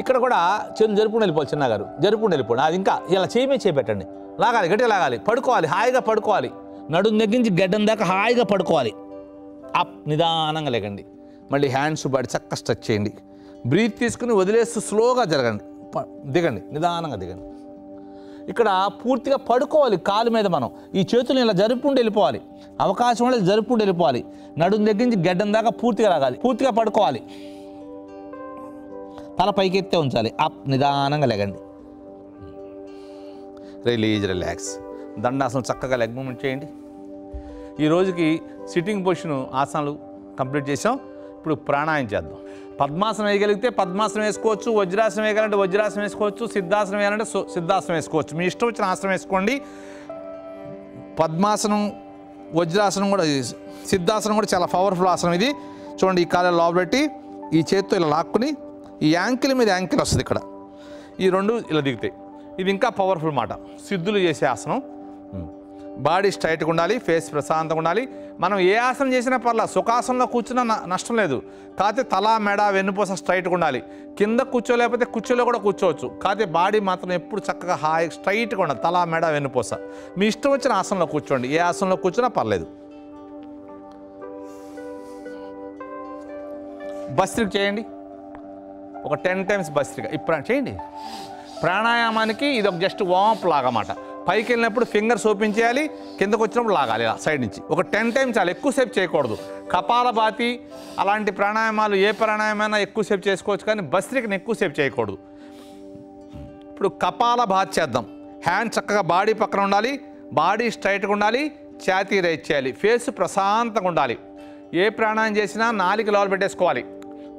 ఇక్కడ కూడా చేతులు జరుపుకుని వెళ్ళిపోవాలి. చిన్నగారు జరుపుకుని వెళ్ళిపోండి. అది ఇంకా ఇలా చేపెట్టండి. లాగాలి, గట్టిగా లాగాలి. పడుకోవాలి. హాయిగా పడుకోవాలి. నడుము దగ్గరించి గడ్డం దాకా హాయిగా పడుకోవాలి. అప్, నిదానంగా లేకండి. మళ్ళీ హ్యాండ్స్ బాడీ చక్కగా స్ట్రెచ్ చేయండి. బ్రీత్ తీసుకుని వదిలేస్తూ స్లోగా జరగండి. దిగండి. నిదానంగా దిగండి. ఇక్కడ పూర్తిగా పడుకోవాలి. కాలు మీద మనం ఈ చేతులు ఇలా జరుపుకుంటూ వెళ్ళిపోవాలి. అవకాశం వల్ల జరుపుకుంటూ వెళ్ళిపోవాలి. నడుము దగ్గర నుంచి గడ్డం దాకా పూర్తిగా రాగాలి. పూర్తిగా పడుకోవాలి. తల పైకెత్తే ఉంచాలి. అప్, నిదానంగా లేగండి. Release, relax. దండాసనం చక్కగా లెగ్ మూమెంట్ చేయండి. ఈ రోజుకి సిట్టింగ్ పొజిషన్ ఆసనాలు కంప్లీట్ చేసాం. ఇప్పుడు ప్రాణాయామం చేద్దాం. పద్మాసనం వేయగలిగితే పద్మాసనం వేసుకోవచ్చు. వజ్రాసనం వేయగలంటే వజ్రాసనం వేసుకోవచ్చు. సిద్ధాసనం వేయాలంటే సిద్ధాసనం వేసుకోవచ్చు. మీ ఇష్టం వచ్చిన ఆసనం వేసుకోండి. పద్మాసనం, వజ్రాసనం కూడా, సిద్ధాసనం కూడా చాలా పవర్ఫుల్ ఆసనం ఇది. చూడండి, ఈ కాలు లోపల పెట్టి ఈ చేతితో ఇలా లాక్కుని ఈ యాంకిల్ మీద యాంకిల్ వస్తుంది ఇక్కడ, ఈ రెండు ఇలా దిగుతాయి. ఇది ఇంకా పవర్ఫుల్ మాట, సిద్ధులు చేసే ఆసనం. బాడీ స్ట్రైట్గా ఉండాలి, ఫేస్ ప్రశాంతంగా ఉండాలి. మనం ఏ ఆసనం చేసినా పర్లా, సుఖాసనంలో కూర్చున్నా నష్టం లేదు. కాకపోతే తల మెడ వెన్నుపూస స్ట్రైట్గా ఉండాలి. కింద కూర్చోలేకపోతే కుర్చీలో కూడా కూర్చోవచ్చు. కాకపోతే బాడీ మాత్రం ఎప్పుడు చక్కగా హాయి స్ట్రైట్గా ఉండాలి, తల మెడ వెన్నుపూస. మీ ఇష్టం వచ్చిన ఆసనంలో కూర్చోండి, ఏ ఆసనంలో కూర్చున్నా పర్లేదు. భస్త్రిక చేయండి, ఒక 10 times భస్త్రిక. ఇప్పుడు చేయండి. ప్రాణాయామానికి ఇది ఒక జస్ట్ వార్మప్ లాగా మాట. పైకి వెళ్ళినప్పుడు ఫింగర్స్ ఓపెన్ చేయాలి, కిందకు వచ్చినప్పుడు లాగాలి ఇలా సైడ్ నుంచి. ఒక 10 times చాలు, ఎక్కువసేపు చేయకూడదు. కపాలభాతి అలాంటి ప్రాణాయామాలు ఏ ప్రాణాయామైనా ఎక్కువసేపు చేసుకోవచ్చు, కానీ భస్త్రికని ఎక్కువసేపు చేయకూడదు. ఇప్పుడు కపాలభాతి చేద్దాం. హ్యాండ్ చక్కగా బాడీ పక్కన ఉండాలి, బాడీ స్ట్రైట్గా ఉండాలి, ఛాతీ రైజ్ చేయాలి, ఫేస్ ప్రశాంతంగా ఉండాలి. ఏ ప్రాణాయామం చేసినా నాలుక లోపల పెట్టేసుకోవాలి,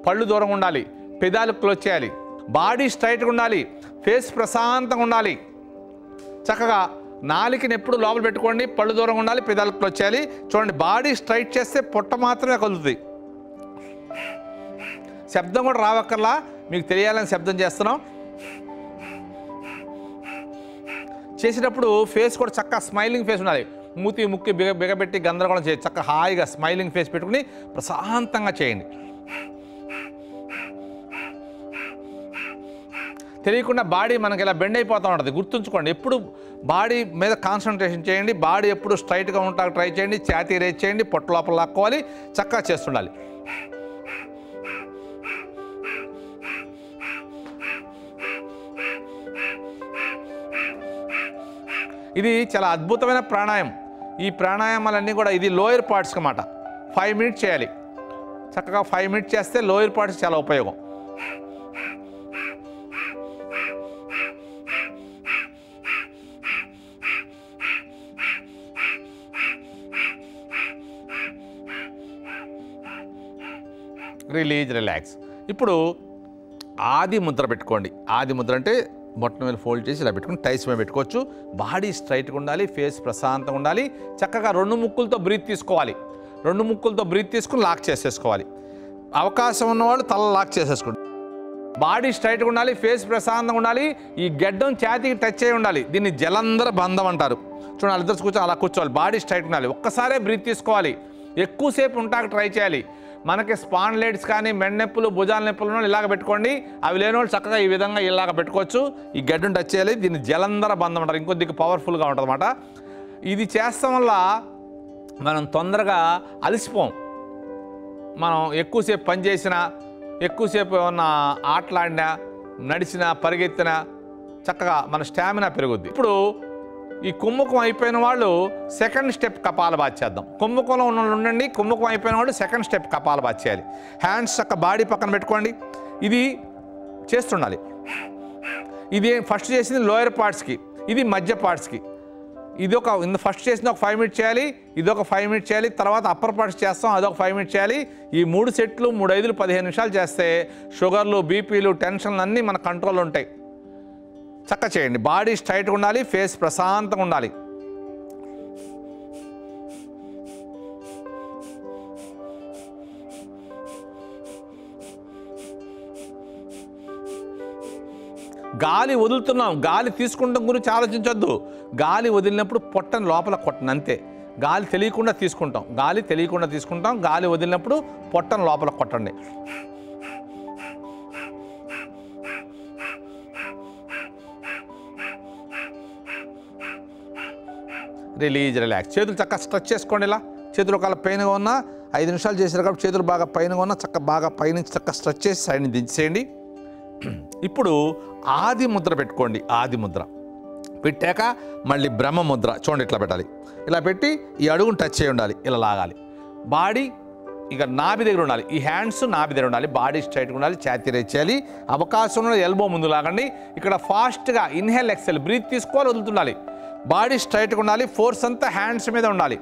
పళ్ళు దూరంగా ఉండాలి, పెదాలు క్లోజ్ చేయాలి, బాడీ స్ట్రైట్గా ఉండాలి, ఫేస్ ప్రశాంతంగా ఉండాలి. చక్కగా నాలుకని ఎప్పుడు లోపల పెట్టుకోండి, పళ్ళు దూరంగా ఉండాలి, పెదాలు క్లోజ్ చేయాలి. చూడండి, బాడీ స్ట్రైట్ చేస్తే పొట్ట మాత్రమే కదులుతుంది, శబ్దం కూడా రావక్కర్లా. మీకు తెలియాలని శబ్దం చేస్తున్నాం. చేసేటప్పుడు ఫేస్ కూడా చక్కగా స్మైలింగ్ ఫేస్ ఉండాలి. మూతి ముక్కి బిగబెట్టి గందరగోళం చేయండి, చక్కగా హాయిగా స్మైలింగ్ ఫేస్ పెట్టుకుని ప్రశాంతంగా చేయండి. తెలియకుండా బాడీ మనకి ఇలా బెండ్ అయిపోతూ ఉంటుంది, గుర్తుంచుకోండి. ఎప్పుడు బాడీ మీద కాన్సన్ట్రేషన్ చేయండి, బాడీ ఎప్పుడు స్ట్రైట్గా ఉంటా ట్రై చేయండి, ఛాతీ రేజ్ చేయండి, పొట్ట లోపల లాక్కోవాలి, చక్కగా చేస్తుండాలి. ఇది చాలా అద్భుతమైన ప్రాణాయామం. ఈ ప్రాణాయామాలన్నీ కూడా ఇది లోయర్ పార్ట్స్కి అన్నమాట. 5 minutes చేయాలి, చక్కగా 5 minutes చేస్తే లోయర్ పార్ట్స్ చాలా ఉపయోగం. Release, relax. ఇప్పుడు ఆది ముద్ర పెట్టుకోండి. ఆది ముద్ర అంటే బొట్టన వేలు ఫోల్డ్ చేసి ఇలా పెట్టుకుని టైస్ మీద పెట్టుకోవచ్చు. బాడీ స్ట్రైట్గా ఉండాలి, ఫేస్ ప్రశాంతంగా ఉండాలి. చక్కగా 2 ముక్కులతో బ్రీత్ తీసుకోవాలి, 2 ముక్కులతో బ్రీత్ తీసుకుని లాక్ చేసేసుకోవాలి. అవకాశం ఉన్నవాళ్ళు తల లాక్ చేసేసుకోండి. బాడీ స్ట్రైట్గా ఉండాలి, ఫేస్ ప్రశాంతంగా ఉండాలి. ఈ గడ్డం ఛాతీకి టచ్ అయి ఉండాలి. దీన్ని జలంధర బంధం అంటారు. చూడండి, అలా కూర్చో, అలా కూర్చోవాలి, బాడీ స్ట్రైట్ ఉండాలి. ఒక్కసారే బ్రీత్ తీసుకోవాలి, ఎక్కువసేపు ఉంటాక ట్రై చేయాలి. మనకి స్పాండ్లైటిస్ కానీ మెడ నొప్పులు భుజాల నొప్పులు ఇలాగ పెట్టుకోండి. అవి లేని వాళ్ళు చక్కగా ఈ విధంగా ఇలాగ పెట్టుకోవచ్చు. ఈ గడ్డను టచ్ చేయాలి. దీన్ని జలంధర బంధం అంటారు. ఇంకొద్దిగా పవర్ఫుల్గా ఉంటుంది అన్నమాట. ఇది చేస్తాం వల్ల మనం తొందరగా అలసిపోం. మనం ఎక్కువసేపు పని చేసినా, ఎక్కువసేపు ఏమన్నా ఆటలాడినా, నడిచినా, పరిగెత్తినా చక్కగా మన స్టామినా పెరుగుద్ది. ఇప్పుడు ఈ కుంభకం అయిపోయిన వాళ్ళు సెకండ్ స్టెప్ కపాలభాతి చేద్దాం. కుంభకంలో ఉన్న వాళ్ళు ఉండండి, కుంభకం అయిపోయిన వాళ్ళు సెకండ్ స్టెప్ కపాలభాతి చేయాలి. హ్యాండ్స్ చక్క బాడీ పక్కన పెట్టుకోండి. ఇది చేస్తుండాలి. ఇది ఫస్ట్ చేసింది లోయర్ పార్ట్స్కి, ఇది మధ్య పార్ట్స్కి. ఇది ఒక ఫస్ట్ చేసింది ఒక 5 minutes చేయాలి, ఇది ఒక 5 minutes చేయాలి, తర్వాత అప్పర్ పార్ట్స్ చేస్తాం, అదొక 5 minutes చేయాలి. ఈ 3 సెట్లు 3 5లు 15 నిమిషాలు చేస్తే షుగర్లు, బీపీలు, టెన్షన్లు అన్నీ మన కంట్రోల్లో ఉంటాయి. చక్క చేయండి. బాడీ స్ట్రైట్గా ఉండాలి, ఫేస్ ప్రశాంతంగా ఉండాలి. గాలి వదులుతున్నాం, గాలి తీసుకుంటాం గురించి ఆలోచించొద్దు. గాలి వదిలినప్పుడు పొట్టను లోపల కొట్టను, అంతే. గాలి తెలియకుండా తీసుకుంటాం, గాలి తెలియకుండా తీసుకుంటాం. గాలి వదిలినప్పుడు పొట్టను లోపల కొట్టండి. Release, relax. చేతులు చక్కగా స్ట్రెచ్ చేసుకోండి. ఇలా చేతులు ఒకవేళ పైనగా ఉన్నా 5 నిమిషాలు చేశారు కాబట్టి చేతులు బాగా పైనగా ఉన్నా చక్క బాగా పైనుంచి చక్కగా స్ట్రెచ్ చేసి సైడ్ని దించేయండి. ఇప్పుడు ఆది ముద్ర పెట్టుకోండి. ఆది ముద్ర పెట్టాక మళ్ళీ బ్రహ్మ ముద్ర చూడండి, ఇట్లా పెట్టాలి. ఇలా పెట్టి ఈ అడుగును టచ్ చేయి ఉండాలి, ఇలా లాగాలి. బాడీ ఇక నాభి దగ్గర ఉండాలి, ఈ హ్యాండ్స్ నాభి దగ్గర ఉండాలి. బాడీ స్ట్రైట్గా ఉండాలి, ఛాతీ రేజ్ చేయాలి. అవకాశం ఉన్న ఎల్బో ముందు లాగండి. ఇక్కడ ఫాస్ట్గా ఇన్హేల్ ఎక్సెల్ బ్రీత్ తీసుకోవాలి, వదులుతుండాలి. బాడీ స్ట్రైట్గా ఉండాలి, ఫోర్స్ అంతా హ్యాండ్స్ మీద ఉండాలి.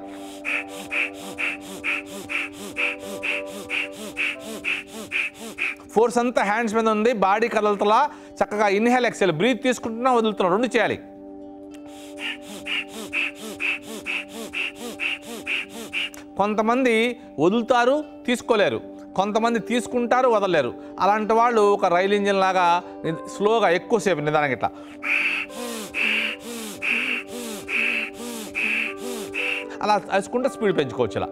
ఫోర్స్ అంతా హ్యాండ్స్ మీద ఉంది, బాడీ కదలతలా. చక్కగా ఇన్హేల్ ఎక్సెల్ బ్రీత్ తీసుకుంటున్నా వదులుతున్నా, 2 చేయాలి. కొంతమంది వదులుతారు, తీసుకోలేరు. కొంతమంది తీసుకుంటారు వదలలేరు. అలాంటి వాళ్ళు ఒక రైలు ఇంజిన్ లాగా స్లోగా ఎక్కువసేపు నిదానంగా ఇట్లా అలా వేసుకుంటే స్పీడ్ పెంచుకోవచ్చు. ఇలా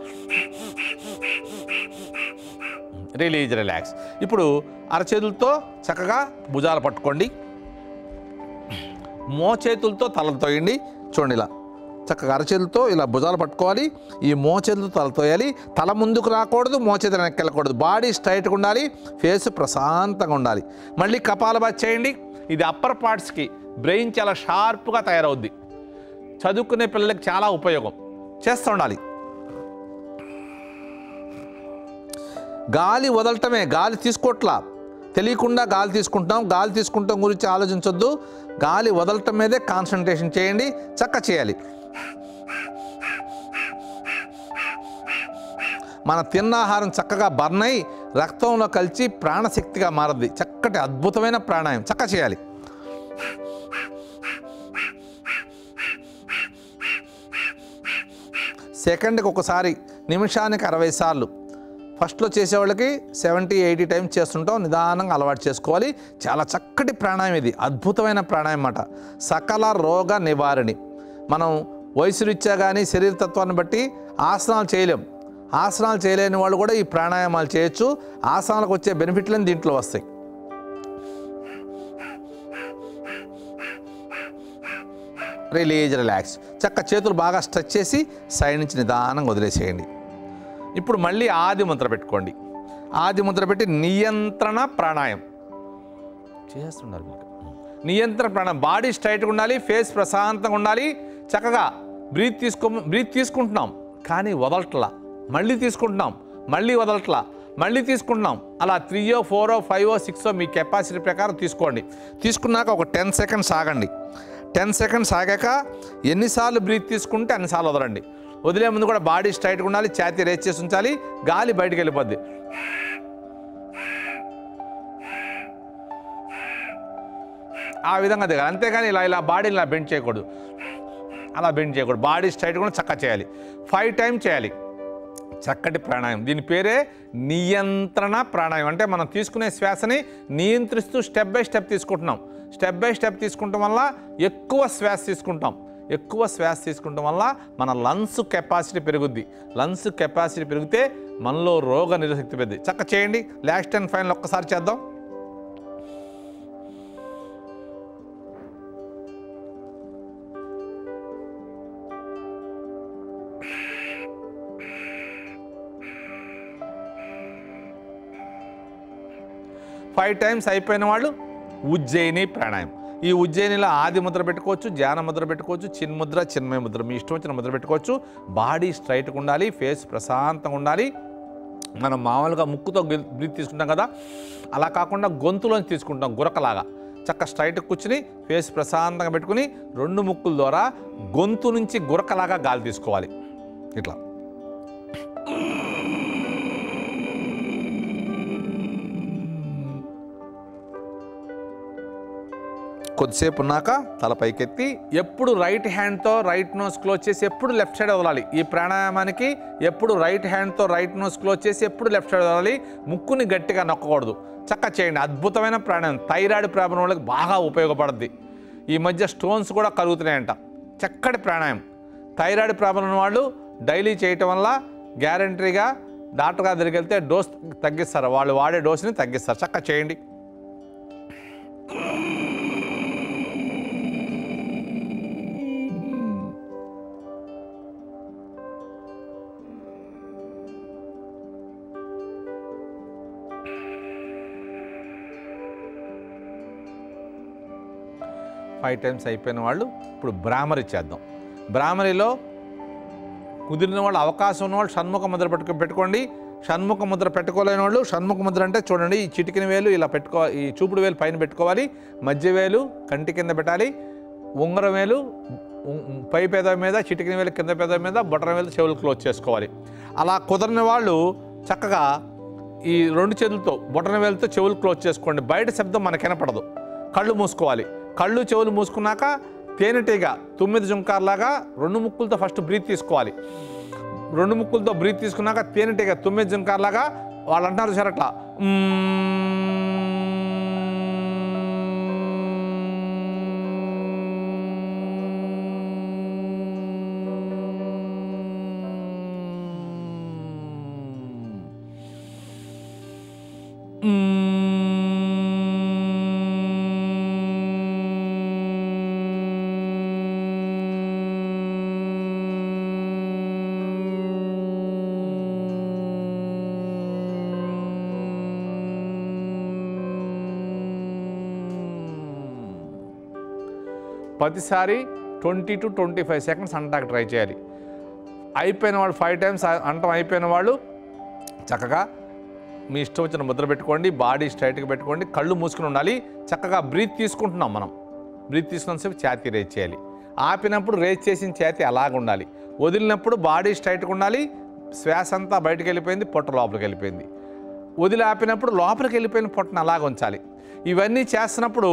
రిలీజ్, రిలాక్స్. ఇప్పుడు అరచేతులతో చక్కగా భుజాలు పట్టుకోండి, మోచేతులతో తల తోయండి. చూడండి, ఇలా చక్కగా అరచేతులతో ఇలా భుజాలు పట్టుకోవాలి, ఈ మోచేతులతో తల తోయాలి. తల ముందుకు రాకూడదు, మోచేతులు వెనక్కి వెళ్ళకూడదు. బాడీ స్ట్రైట్గా ఉండాలి, ఫేస్ ప్రశాంతంగా ఉండాలి. మళ్ళీ కపాలభాతి చేయండి. ఇది అప్పర్ పార్ట్స్కి బ్రెయిన్ చాలా షార్ప్గా తయారవుద్ది. చదువుకునే పిల్లలకి చాలా ఉపయోగం. చేస్తూ ఉండాలి. గాలి వదలటమే, గాలి తీసుకోవట్లా, తెలియకుండా గాలి తీసుకుంటాం. గాలి తీసుకుంటాం గురించి ఆలోచించొద్దు, గాలి వదలటం మీదే కాన్సన్ట్రేషన్ చేయండి. చక్కగా చేయాలి. మన తిన్న ఆహారం చక్కగా బర్న్ అయి రక్తంలో కలిసి ప్రాణశక్తిగా మారద్ది. చక్కటి అద్భుతమైన ప్రాణాయామం చక్కగా చేయాలి. సెకండ్కి ఒకసారి, నిమిషానికి 60 సార్లు. ఫస్ట్లో చేసేవాళ్ళకి 70-80 టైమ్స్ చేస్తుంటాం. నిదానంగా అలవాటు చేసుకోవాలి. చాలా చక్కటి ప్రాణాయామం ఇది, అద్భుతమైన ప్రాణాయామం అన్నమాట. సకల రోగ నివారణి. మనం వయసు రీత్యా కానీ శరీరతత్వాన్ని బట్టి ఆసనాలు చేయలేం. ఆసనాలు చేయలేని వాళ్ళు కూడా ఈ ప్రాణాయామాలు చేయొచ్చు. ఆసనాలకు వచ్చే బెనిఫిట్లను దీంట్లో వస్తాయి. Release, relax. చక్క చేతులు బాగా స్ట్రెచ్ చేసి సైడ్ నుంచి నిదానంగా వదిలేసేయండి. ఇప్పుడు మళ్ళీ ఆది ముద్ర పెట్టుకోండి. ఆది ముద్ర పెట్టి నియంత్రణ ప్రాణాయామం చేస్తున్నారు. మీకు నియంత్రణ ప్రాణాయామం. బాడీ స్ట్రైట్గా ఉండాలి, ఫేస్ ప్రశాంతంగా ఉండాలి. చక్కగా బ్రీత్ తీసుకుంటున్నాం కానీ వదలట్లా, మళ్ళీ తీసుకుంటున్నాం, మళ్ళీ వదలట్లా, మళ్ళీ తీసుకుంటున్నాం. అలా 3, 4, 5, 6 మీ కెపాసిటీ ప్రకారం తీసుకోండి. తీసుకున్నాక ఒక 10 సెకండ్స్ ఆగండి. 10 సెకండ్స్ ఆగాక ఎన్నిసార్లు బ్రీత్ తీసుకుంటే అన్నిసార్లు వదలండి. వదిలే ముందు కూడా బాడీ స్ట్రైట్గా ఉండాలి, ఛాతీ రేస్ చేసి ఉంచాలి, గాలి బయటికి వెళ్ళిపోద్ది. ఆ విధంగా దిగాలి. అంతేగాని ఇలా బాడీని ఇలా బెండ్ చేయకూడదు, అలా బెండ్ చేయకూడదు. బాడీ స్ట్రైట్గా కూడా చక్కగా చేయాలి. 5 టైమ్స్ చేయాలి. చక్కటి ప్రాణాయామం. దీని పేరే నియంత్రణ ప్రాణాయామం. అంటే మనం తీసుకునే శ్వాసని నియంత్రిస్తూ స్టెప్ బై స్టెప్ తీసుకుంటున్నాం. స్టెప్ బై స్టెప్ తీసుకుంటాం వల్ల ఎక్కువ శ్వాస తీసుకుంటాం. ఎక్కువ శ్వాస తీసుకుంటాం వల్ల మన లంగ్స్ కెపాసిటీ పెరుగుద్ది. లంగ్స్ కెపాసిటీ పెరిగితే మనలో రోగ నిరోధశక్తి పెద్దది. చక్కగా చేయండి. లాస్ట్ అండ్ ఫైనల్ ఒక్కసారి చేద్దాం. ఫైవ్ టైమ్స్ అయిపోయిన వాళ్ళు ఉజ్జయిని ప్రాణాయామం. ఈ ఉజ్జయినిలో ఆది ముద్ర పెట్టుకోవచ్చు, ధ్యాన ముద్ర పెట్టుకోవచ్చు, చిన్ముద్ర, చిన్మయ ముద్ర, మీ ఇష్టం వచ్చిన ముద్ర పెట్టుకోవచ్చు. బాడీ స్ట్రైట్గా ఉండాలి, ఫేస్ ప్రశాంతంగా ఉండాలి. మనం మామూలుగా ముక్కుతో బ్రీత్ తీసుకుంటాం కదా, అలా కాకుండా గొంతులోంచి తీసుకుంటాం గురకలాగా. చక్క స్ట్రైట్గా కూర్చుని ఫేస్ ప్రశాంతంగా పెట్టుకుని 2 ముక్కుల ద్వారా గొంతు నుంచి గురకలాగా గాలి తీసుకోవాలి. ఇట్లా కొద్దిసేపు ఉన్నాక తల పైకెత్తి ఎప్పుడు రైట్ హ్యాండ్తో రైట్ నోస్ క్లోజ్ చేసి ఎప్పుడు లెఫ్ట్ సైడ్ వదలాలి. ఈ ప్రాణాయామానికి ఎప్పుడు రైట్ హ్యాండ్తో రైట్ నోస్ క్లోజ్ చేసి ఎప్పుడు లెఫ్ట్ సైడ్ వదలాలి. ముక్కుని గట్టిగా నొక్కకూడదు. చక్కగా చేయండి. అద్భుతమైన ప్రాణాయామం. థైరాయిడ్ ప్రాబ్లం వాళ్ళకి బాగా ఉపయోగపడుద్ది. ఈ మధ్య స్టోన్స్ కూడా కలుగుతున్నాయంట. చక్కటి ప్రాణాయామం. థైరాయిడ్ ప్రాబ్లం ఉన్న వాళ్ళు డైలీ చేయటం వల్ల గ్యారంటీగా డాక్టర్ గారి దగ్గరికి వెళ్తే డోస్ తగ్గిస్తారు. వాళ్ళు వాడే డోస్ని తగ్గిస్తారు. చక్కగా చేయండి. ఫైవ్ టైమ్స్ అయిపోయిన వాళ్ళు ఇప్పుడు బ్రాహ్మరి చేద్దాం. బ్రాహ్మరిలో కుదిరిన వాళ్ళు, అవకాశం ఉన్నవాళ్ళు షణ్ముఖ ముద్ర పెట్టుకోండి. షణ్ముఖ ముద్ర పెట్టుకోలేని వాళ్ళు, షణ్ముఖ ముద్ర అంటే చూడండి, ఈ చిటికిన వేలు ఇలా ఈ చూపుడు వేలు పైన పెట్టుకోవాలి, మధ్య వేలు కంటి కింద పెట్టాలి, ఉంగరం వేలు పై పెదవి మీద, చిటికిన వేలు కింద పెదవి మీద, బొటన వేలు చెవులు క్లోజ్ చేసుకోవాలి. అలా కుదరని వాళ్ళు చక్కగా ఈ 2 చేతులతో బొటన వేలుతో చెవులు క్లోజ్ చేసుకోండి. బయట శబ్దం మనకు వినపడదు. కళ్ళు మూసుకోవాలి. కళ్ళు చెవులు మూసుకున్నాక తేనెటీగ 9 జుంకార్లాగా 2 ముక్కులతో ఫస్ట్ బ్రీత్ తీసుకోవాలి. 2 ముక్కులతో బ్రీత్ తీసుకున్నాక తేనెటీగ 9 జుంకార్లాగా వాళ్ళు అంటున్నారు సార్ అట్లా ప్రతిసారి 20 to 25 సెకండ్స్ అంటాక ట్రై చేయాలి. అయిపోయిన వాళ్ళు 5 టైమ్స్ అంటం అయిపోయిన వాళ్ళు చక్కగా మీ ఇష్టం వచ్చిన ముద్ర పెట్టుకోండి, బాడీ స్ట్రైట్గా పెట్టుకోండి, కళ్ళు మూసుకుని ఉండాలి. చక్కగా బ్రీత్ తీసుకుంటున్నాం మనం. బ్రీత్ తీసుకున్నంతసేపు ఛాతీ రేజ్ చేయాలి. ఆపినప్పుడు రేజ్ చేసిన ఛాతీ అలాగ ఉండాలి. వదిలినప్పుడు బాడీ స్ట్రైట్గా ఉండాలి. శ్వాస అంతా బయటకు వెళ్ళిపోయింది, పొట్ట లోపలికి వెళ్ళిపోయింది. వదిలి ఆపినప్పుడు లోపలికి వెళ్ళిపోయిన పొట్టను అలాగ ఉంచాలి. ఇవన్నీ చేస్తున్నప్పుడు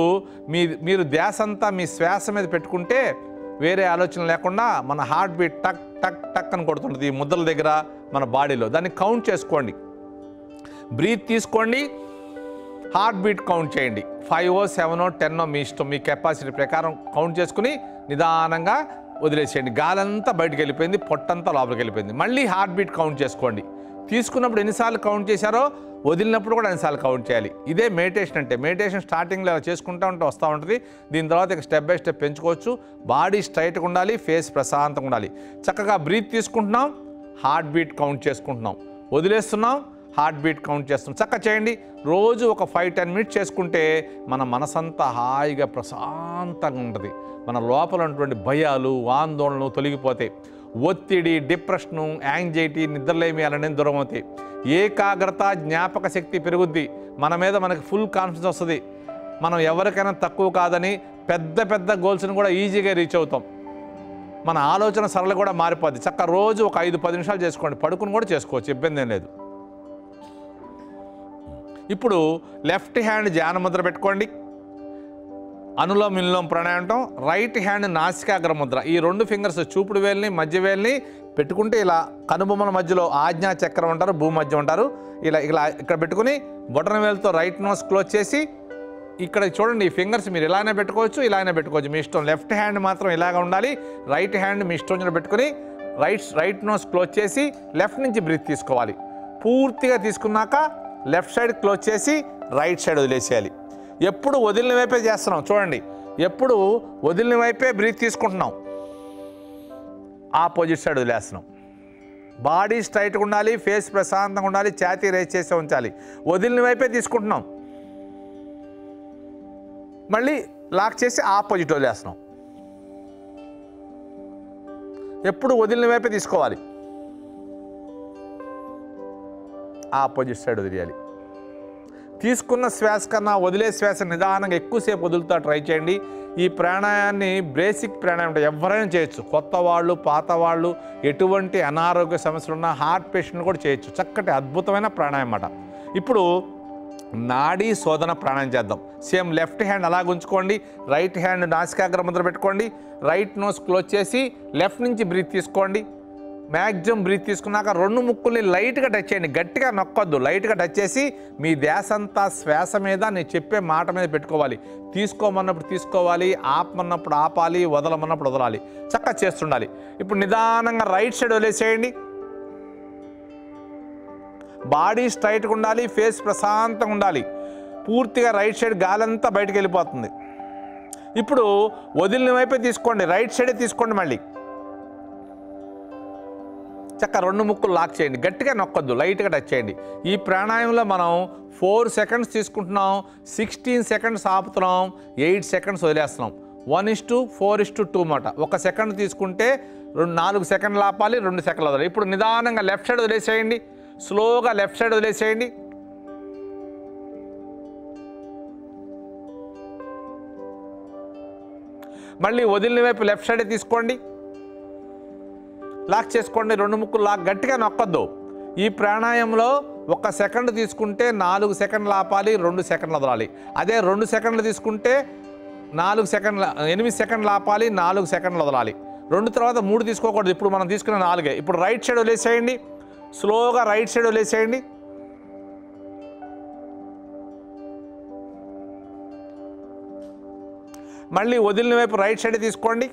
మీరు ధ్యాస అంతా మీ శ్వాస మీద పెట్టుకుంటే వేరే ఆలోచన లేకుండా మన హార్ట్ బీట్ టక్ టక్ టక్ అని కొడుతుంటుంది ఈ ముద్రల దగ్గర మన బాడీలో. దాన్ని కౌంట్ చేసుకోండి. బ్రీత్ తీసుకోండి, హార్ట్ బీట్ కౌంట్ చేయండి. 5 7 10 మీ ఇష్టం, మీ కెపాసిటీ ప్రకారం కౌంట్ చేసుకుని నిదానంగా వదిలేసేయండి. గాలంతా బయటకు వెళ్ళిపోయింది, పొట్టంతా లోపలికి వెళ్ళిపోయింది. మళ్ళీ హార్ట్ బీట్ కౌంట్ చేసుకోండి. తీసుకున్నప్పుడు ఎన్నిసార్లు కౌంట్ చేశారో వదిలినప్పుడు కూడా ఎన్నిసార్లు కౌంట్ చేయాలి. ఇదే మెడిటేషన్ అంటే. మెడిటేషన్ స్టార్టింగ్లో చేసుకుంటూ ఉంటే వస్తూ ఉంటుంది. దీని తర్వాత ఇక స్టెప్ బై స్టెప్ పెంచుకోవచ్చు. బాడీ స్ట్రైట్గా ఉండాలి, ఫేస్ ప్రశాంతంగా ఉండాలి. చక్కగా బ్రీత్ తీసుకుంటున్నాం, హార్ట్ బీట్ కౌంట్ చేసుకుంటున్నాం, వదిలేస్తున్నాం, హార్ట్ బీట్ కౌంట్ చేస్తున్నాం. చక్కగా చేయండి. రోజు ఒక 5-10 మినిట్స్ చేసుకుంటే మన మనసంతా హాయిగా ప్రశాంతంగా ఉంటుంది. మన లోపల ఉన్నటువంటి భయాలు, ఆందోళనలు తొలగిపోతాయి. ఒత్తిడి, డిప్రెషను, యాంగ్జైటీ, నిద్రలేమి అలానే దూరం అవుతాయి. ఏకాగ్రత, జ్ఞాపక శక్తి పెరుగుద్ది. మన మీద మనకి ఫుల్ కాన్ఫిడెన్స్ వస్తుంది. మనం ఎవరికైనా తక్కువ కాదని పెద్ద పెద్ద గోల్స్ని కూడా ఈజీగా రీచ్ అవుతాం. మన ఆలోచన సరళ కూడా మారిపోద్ది. చక్కగా రోజు ఒక 5-10 నిమిషాలు చేసుకోండి. పడుకుని కూడా చేసుకోవచ్చు, ఇబ్బంది ఏం లేదు. ఇప్పుడు లెఫ్ట్ హ్యాండ్ ధ్యాన ముద్ర పెట్టుకోండి. అనులోమ విలోమ ప్రాణాయామం. Right hand నాసికాగ్ర Mudra. ఈ 2 ఫింగర్స్ చూపుడు వేలిని మధ్య వేలిని పెట్టుకుంటే ఇలా కనుబొమ్మల మధ్యలో ఆజ్ఞా చక్రం అంటారు, భూమధ్యం అంటారు. ఇలా ఇలా ఇక్కడ పెట్టుకుని బొటన వేలుతో రైట్ నోస్ క్లోజ్ చేసి ఇక్కడ చూడండి. ఈ ఫింగర్స్ మీరు ఇలానే పెట్టుకోవచ్చు, ఇలానే పెట్టుకోవచ్చు, మీ ఇష్టం. లెఫ్ట్ హ్యాండ్ మాత్రం ఇలాగ ఉండాలి. రైట్ హ్యాండ్ మీ ఇష్టం వచ్చిన పెట్టుకుని రైట్ నోస్ క్లోజ్ చేసి లెఫ్ట్ నుంచి బ్రీత్ తీసుకోవాలి. పూర్తిగా తీసుకున్నాక లెఫ్ట్ సైడ్ క్లోజ్ చేసి రైట్ సైడ్ వదిలేసేయాలి. ఎప్పుడు వదిలిన వైపే చేస్తున్నాం చూడండి. ఎప్పుడు వదిలిన వైపే బ్రీత్ తీసుకుంటున్నాం, ఆపోజిట్ సైడ్ వదిలేస్తున్నాం. బాడీ స్ట్రైట్గా ఉండాలి, ఫేస్ ప్రశాంతంగా ఉండాలి, ఛాతీ రేజ్ చేసి ఉంచాలి. వదిలిన వైపే తీసుకుంటున్నాం, మళ్ళీ లాక్ చేసి ఆపోజిట్ వదిలేస్తున్నాం. ఎప్పుడు వదిలిన వైపే తీసుకోవాలి, ఆపోజిట్ సైడ్ వదిలేయాలి. తీసుకున్న శ్వాస కన్నా వదిలే శ్వాస నిదానంగా ఎక్కువసేపు వదులుతా ట్రై చేయండి. ఈ ప్రాణాయాన్ని బేసిక్ ప్రాణాయామం అంటే ఎవరైనా చేయొచ్చు. కొత్త వాళ్ళు, పాత వాళ్ళు, ఎటువంటి అనారోగ్య సమస్యలు ఉన్న హార్ట్ పేషెంట్లు కూడా చేయొచ్చు. చక్కటి అద్భుతమైన ప్రాణాయామం అన్నమాట. ఇప్పుడు నాడీ శోధన ప్రాణాయామం చేద్దాం. సేమ్ లెఫ్ట్ హ్యాండ్ అలాగ ఉంచుకోండి. రైట్ హ్యాండ్ నాసికాగ్ర ముద్ర పెట్టుకోండి. రైట్ నోస్ క్లోజ్ చేసి లెఫ్ట్ నుంచి బ్రీత్ తీసుకోండి. మ్యాక్సిమం బ్రీత్ తీసుకున్నాక 2 ముక్కుల్ని లైట్గా టచ్ చేయండి, గట్టిగా నొక్కొద్దు. లైట్గా టచ్ చేసి మీ ధ్యాస అంతా శ్వాస మీద, నేను చెప్పే మాట మీద పెట్టుకోవాలి. తీసుకోమన్నప్పుడు తీసుకోవాలి, ఆపమన్నప్పుడు ఆపాలి, వదలమన్నప్పుడు వదలాలి. చక్కగా చేస్తుండాలి. ఇప్పుడు నిదానంగా రైట్ సైడ్ వదిలేసేయండి. బాడీ స్ట్రైట్గా ఉండాలి, ఫేస్ ప్రశాంతంగా ఉండాలి. పూర్తిగా రైట్ సైడ్ గాలంతా బయటకు వెళ్ళిపోతుంది. ఇప్పుడు వదిలిన వైపే తీసుకోండి, రైట్ సైడే తీసుకోండి. మళ్ళీ చక్కగా 2 ముక్కులు లాక్ చేయండి, గట్టిగా నొక్కొద్దు, లైట్గా టచ్ చేయండి. ఈ ప్రాణాయామంలో మనం 4 సెకండ్స్ తీసుకుంటున్నాం, 16 సెకండ్స్ ఆపుతున్నాం, 8 సెకండ్స్ వదిలేస్తున్నాం. 1:4:2 మాట. 1 సెకండ్ తీసుకుంటే 4 సెకండ్లు ఆపాలి, 2 సెకండ్లు వదలాలి. ఇప్పుడు నిదానంగా లెఫ్ట్ సైడ్ వదిలేసేయండి, స్లోగా లెఫ్ట్ సైడ్ వదిలేసేయండి. మళ్ళీ వదిలిన వైపు లెఫ్ట్ సైడే తీసుకోండి, లాక్ చేసుకోండి. 2 ముక్కులు లాక్, గట్టిగా నొక్కొద్దు. ఈ ప్రాణాయామంలో 1 సెకండ్ తీసుకుంటే 4 సెకండ్లు ఆపాలి, 2 సెకండ్లు వదలాలి. అదే 2 సెకండ్లు తీసుకుంటే 8 సెకండ్లు ఆపాలి, 4 సెకండ్లు వదలాలి. 2 తర్వాత 3 తీసుకోకూడదు. ఇప్పుడు మనం తీసుకున్న 4. ఇప్పుడు రైట్ సైడ్ వదిలేసేయండి, స్లోగా రైట్ సైడ్ వదిలేసేయండి. మళ్ళీ వదిలిన వైపు రైట్ సైడ్ తీసుకోండి,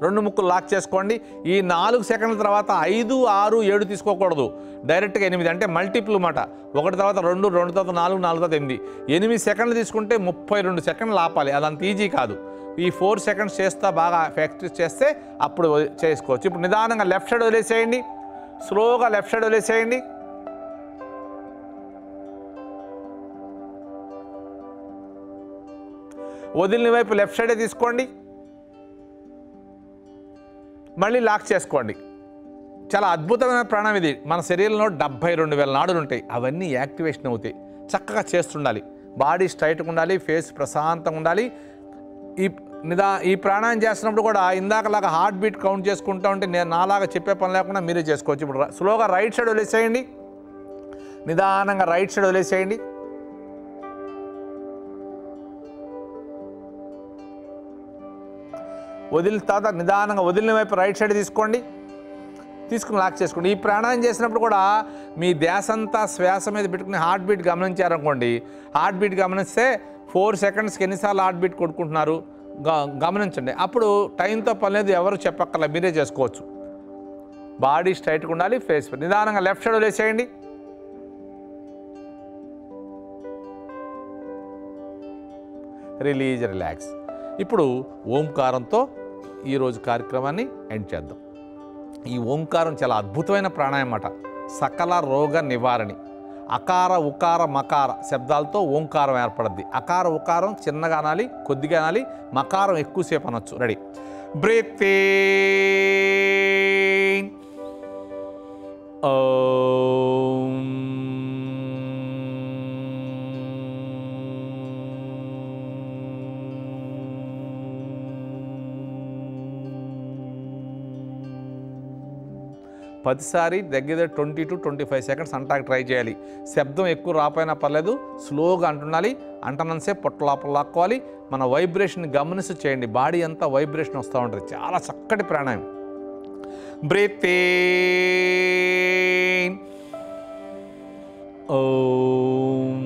2 ముక్కులు లాక్ చేసుకోండి. ఈ 4 సెకండ్ల తర్వాత 5, 6, 7 తీసుకోకూడదు, డైరెక్ట్గా 8 అంటే మల్టిపుల్ మాట. 1 తర్వాత 2, 2 తర్వాత 4, 4 తర్వాత 8. 8 సెకండ్లు తీసుకుంటే 32 సెకండ్లు ఆపాలి. అదంత ఈజీ కాదు. ఈ 4 సెకండ్స్ చేస్తా బాగా ప్రాక్టీస్ చేస్తే అప్పుడు చేసుకోవచ్చు. ఇప్పుడు నిదానంగా లెఫ్ట్ సైడ్ వదిలేసేయండి, స్లోగా లెఫ్ట్ సైడ్ వదిలేసేయండి. వదిలిన వైపు లెఫ్ట్ సైడే తీసుకోండి, మళ్ళీ లాక్ చేసుకోండి. చాలా అద్భుతమైన ప్రాణం ఇది. మన శరీరంలో 72,000 నాడులు ఉంటాయి, అవన్నీ యాక్టివేషన్ అవుతాయి. చక్కగా చేస్తుండాలి. బాడీ స్ట్రైట్గా ఉండాలి, ఫేస్ ప్రశాంతంగా ఉండాలి. ఈ ప్రాణాయం చేస్తున్నప్పుడు కూడా ఇందాకలాగా హార్ట్ బీట్ కౌంట్ చేసుకుంటూ ఉంటే నేను నాలాగా చెప్పే పని లేకుండా మీరే చేసుకోవచ్చు. ఇప్పుడు స్లోగా రైట్ సైడ్ వదిలేసేయండి, నిదానంగా రైట్ సైడ్ వదిలేసేయండి. వదిలిన తర్వాత నిదానంగా వదిలిన వైపు రైట్ సైడ్ తీసుకోండి, తీసుకుని లాక్ చేసుకోండి. ఈ ప్రాణాయం చేసినప్పుడు కూడా మీ ధ్యాస అంతా శ్వాస మీద పెట్టుకుని హార్ట్ బీట్ గమనించారనుకోండి. హార్ట్ బీట్ గమనిస్తే 4 సెకండ్స్కి ఎన్నిసార్లు హార్ట్ బీట్ కొట్టుకుంటున్నారు గమనించండి. అప్పుడు టైంతో పని లేదు, ఎవరు చెప్పక్కర్లే, మీరే చేసుకోవచ్చు. బాడీ స్ట్రైట్గా ఉండాలి, ఫేస్ నిదానంగా లెఫ్ట్ సైడ్ వదిలేసేయండి. Release, relax. ఇప్పుడు ఓంకారంతో ఈరోజు కార్యక్రమాన్ని ఎండ్ చేద్దాం. ఈ ఓంకారం చాలా అద్భుతమైన ప్రాణాయామట, సకల రోగ నివారణి. అకార ఉకార మకార శబ్దాలతో ఓంకారం ఏర్పడుద్ది. అకార ఉకారం చిన్నగా అనాలి, కొద్దిగా అనాలి, మకారం ఎక్కువసేపు అనొచ్చు. రెడీ, బ్రీత్ ఇన్, ఓం, పదిసారి దగ్గర 20 to 25 సెకండ్స్ అంటానికి ట్రై చేయాలి. శబ్దం ఎక్కువ రాపోయినా పర్లేదు, స్లోగా అంటున్నాలి. అంటనంతసేపు పొట్ట లోపల లాక్కోవాలి. మన వైబ్రేషన్ గమనిస్తూ చేయండి, బాడీ అంతా వైబ్రేషన్ వస్తూ ఉంటుంది. చాలా చక్కటి ప్రాణాయం. Breathe in, Om,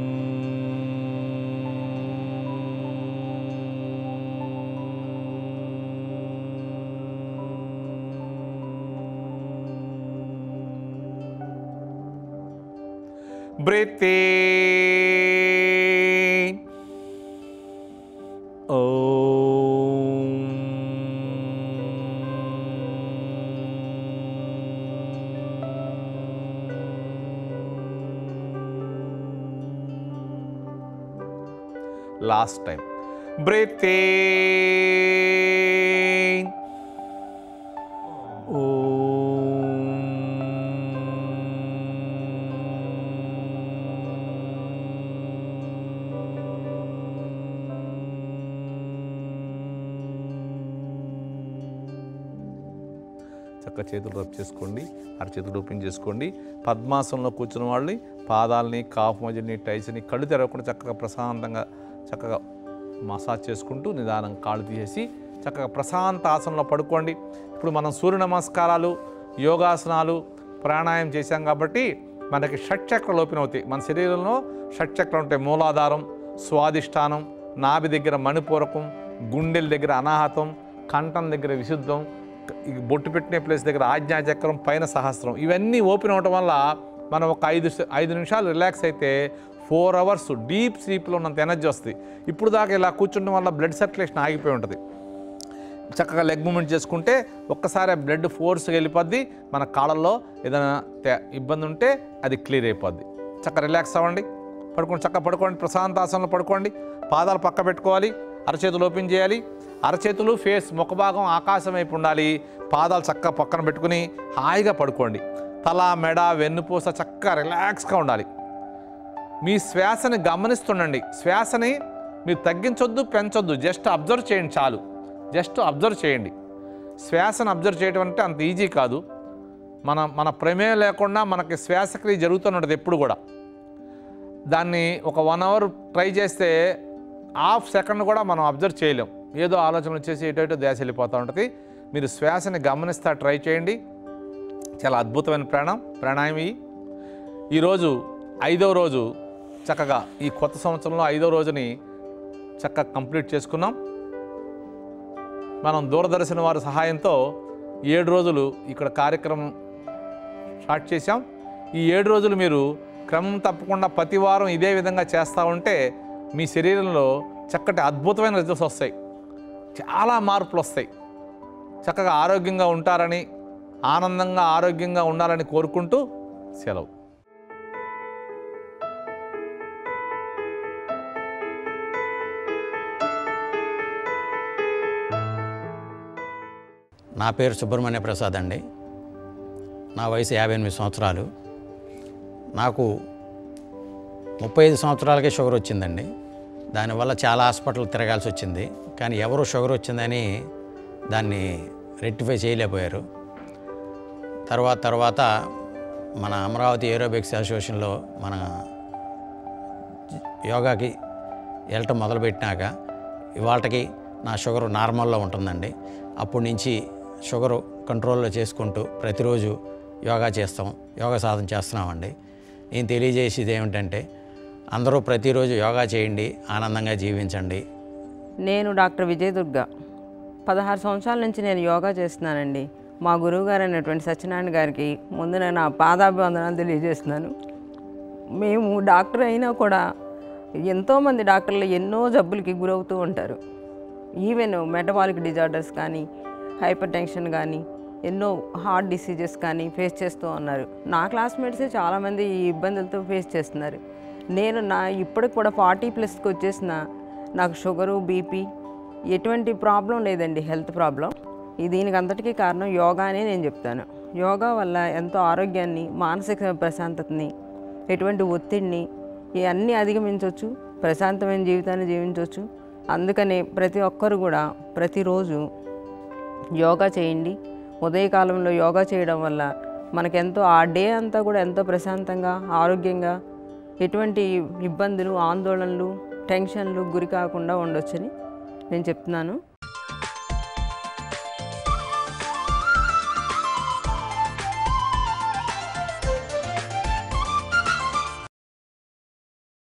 breathe in, Om, last time, breathe in, చక్క చేతులు రబ్ చేసుకోండి, అరచేతులు ఓపెన్ చేసుకోండి. పద్మాసనంలో కూర్చున్న వాళ్ళని పాదాలని, కాఫ్ మధ్యని, టైస్ని కళ్ళు తెరవకుండా చక్కగా ప్రశాంతంగా చక్కగా మసాజ్ చేసుకుంటూ నిదానంగా కాళ్ళు తీసేసి చక్కగా ప్రశాంత ఆసనంలో పడుకోండి. ఇప్పుడు మనం సూర్య నమస్కారాలు, యోగాసనాలు, ప్రాణాయామం చేశాం కాబట్టి మనకి షట్చక్రాలు ఓపెన్ అవుతాయి. మన శరీరంలో షట్చక్రాలు ఉంటాయి. మూలాధారం, స్వాదిష్టానం, నాభి దగ్గర మణిపూరకం, గుండెల దగ్గర అనాహతం, కంఠం దగ్గర విశుద్ధం, బొట్టు పెట్టిన ప్లేస్ దగ్గర ఆజ్ఞాచక్రం, పైన సహస్రం, ఇవన్నీ ఓపెన్ అవడం వల్ల మనం ఒక 5 నిమిషాలు రిలాక్స్ అయితే 4 అవర్స్ డీప్ స్లీప్లో ఉన్నంత ఎనర్జీ వస్తుంది. ఇప్పుడు దాకా ఇలా కూర్చుండడం వల్ల బ్లడ్ సర్క్యులేషన్ ఆగిపోయి ఉంటుంది. చక్కగా లెగ్ మూమెంట్ చేసుకుంటే ఒక్కసారి బ్లడ్ ఫోర్స్గా వెళ్ళిపోద్ది. మన కాళ్ళల్లో ఏదైనా ఇబ్బంది ఉంటే అది క్లియర్ అయిపోద్ది. చక్కగా రిలాక్స్ అవ్వండి, పడుకోండి, చక్కగా పడుకోండి, ప్రశాంతాసనంలో పడుకోండి. పాదాలు పక్క పెట్టుకోవాలి, అరచేతులు ఓపెన్ చేయాలి. అరచేతులు ఫేస్ ముఖ భాగం ఆకాశం వైపు ఉండాలి. పాదాలు చక్కగా పక్కన పెట్టుకుని హాయిగా పడుకోండి. తల, మెడ, వెన్నుపూస చక్కగా రిలాక్స్గా ఉండాలి. మీ శ్వాసని గమనిస్తుండండి. శ్వాసని మీరు తగ్గించొద్దు, పెంచొద్దు, జస్ట్ అబ్జర్వ్ చేయండి చాలు. జస్ట్ అబ్జర్వ్ చేయండి. శ్వాసను అబ్జర్వ్ చేయడం అంటే అంత ఈజీ కాదు. మన ప్రమేయం లేకుండా మనకి శ్వాసక్రియ జరుగుతున్నది ఎప్పుడు కూడా. దాన్ని ఒక 1 అవర్ ట్రై చేస్తే హాఫ్ సెకండ్ కూడా మనం అబ్జర్వ్ చేయలేం. ఏదో ఆలోచనలు వచ్చేసి ఎటో ధ్యాస వెళ్ళిపోతూ ఉంటుంది. మీరు శ్వాసని గమనిస్తా ట్రై చేయండి. చాలా అద్భుతమైన ప్రాణాయామం. ఈరోజు 5వ రోజు చక్కగా ఈ కొత్త సంవత్సరంలో 5వ రోజుని చక్కగా కంప్లీట్ చేసుకున్నాం. మనం దూరదర్శన్ వారి సహాయంతో 7 రోజులు ఇక్కడ కార్యక్రమం స్టార్ట్ చేశాం. ఈ 7 రోజులు మీరు క్రమం తప్పకుండా ప్రతి వారం ఇదే విధంగా చేస్తూ ఉంటే మీ శరీరంలో చక్కటి అద్భుతమైన రిజల్ట్స్ వస్తాయి, చాలా మార్పులు వస్తాయి. చక్కగా ఆరోగ్యంగా ఉంటారని, ఆనందంగా ఆరోగ్యంగా ఉండాలని కోరుకుంటూ సెలవు. నా పేరు సుబ్రహ్మణ్య ప్రసాద్ అండి. నా వయసు 58 సంవత్సరాలు. నాకు 35 సంవత్సరాలకే షుగర్ వచ్చిందండి. దానివల్ల చాలా హాస్పిటల్ తిరగాల్సి వచ్చింది. కానీ ఎవరు షుగర్ వచ్చిందని దాన్ని రెక్టిఫై చేయలేకపోయారు. తర్వాత మన అమరావతి ఏరోబిక్స్ అసోసియేషన్లో మన యోగాకి వెళ్ళటం మొదలుపెట్టినాక ఇవాళకి నా షుగర్ నార్మల్లో ఉంటుందండి. అప్పటి నుంచి షుగరు కంట్రోల్లో చేసుకుంటూ ప్రతిరోజు యోగా చేస్తాం, యోగా సాధన చేస్తున్నామండి. నేను తెలియజేసేది ఏమిటంటే అందరూ ప్రతిరోజు యోగా చేయండి, ఆనందంగా జీవించండి. నేను డాక్టర్ విజయదుర్గ. 16 సంవత్సరాల నుంచి నేను యోగా చేస్తున్నానండి. మా గురువుగారు అయినటువంటి సత్యనారాయణ గారికి ముందు నేను నా పాదాభివందనాలు తెలియజేస్తున్నాను. మేము డాక్టర్ అయినా కూడా ఎంతోమంది డాక్టర్లు ఎన్నో జబ్బులకి గురవుతూ ఉంటారు. ఈవెన్ మెటబాలిక్ డిజార్డర్స్ కానీ, హైపర్ టెన్షన్ కానీ, ఎన్నో హార్ట్ డిసీజెస్ కానీ ఫేస్ చేస్తూ ఉన్నారు. నా క్లాస్మేట్సే చాలామంది ఈ ఇబ్బందులతో ఫేస్ చేస్తున్నారు. నేను ఇప్పటికి కూడా 40+ వచ్చేసిన నాకు షుగరు, బీపీ ఎటువంటి ప్రాబ్లం లేదండి, హెల్త్ ప్రాబ్లం. దీనికి అంతటికీ కారణం యోగా అనే నేను చెప్తాను. యోగా వల్ల ఎంతో ఆరోగ్యాన్ని, మానసిక ప్రశాంతతని, ఎటువంటి ఒత్తిడిని ఇవన్నీ అధిగమించవచ్చు, ప్రశాంతమైన జీవితాన్ని జీవించవచ్చు. అందుకనే ప్రతి ఒక్కరు కూడా ప్రతిరోజు యోగా చేయండి. ఉదయకాలంలో యోగా చేయడం వల్ల మనకెంతో ఆ డే అంతా కూడా ఎంతో ప్రశాంతంగా, ఆరోగ్యంగా, ఎటువంటి ఇబ్బందులు, ఆందోళనలు, టెన్షన్లు గురి కాకుండా ఉండొచ్చని నేను చెప్తున్నాను.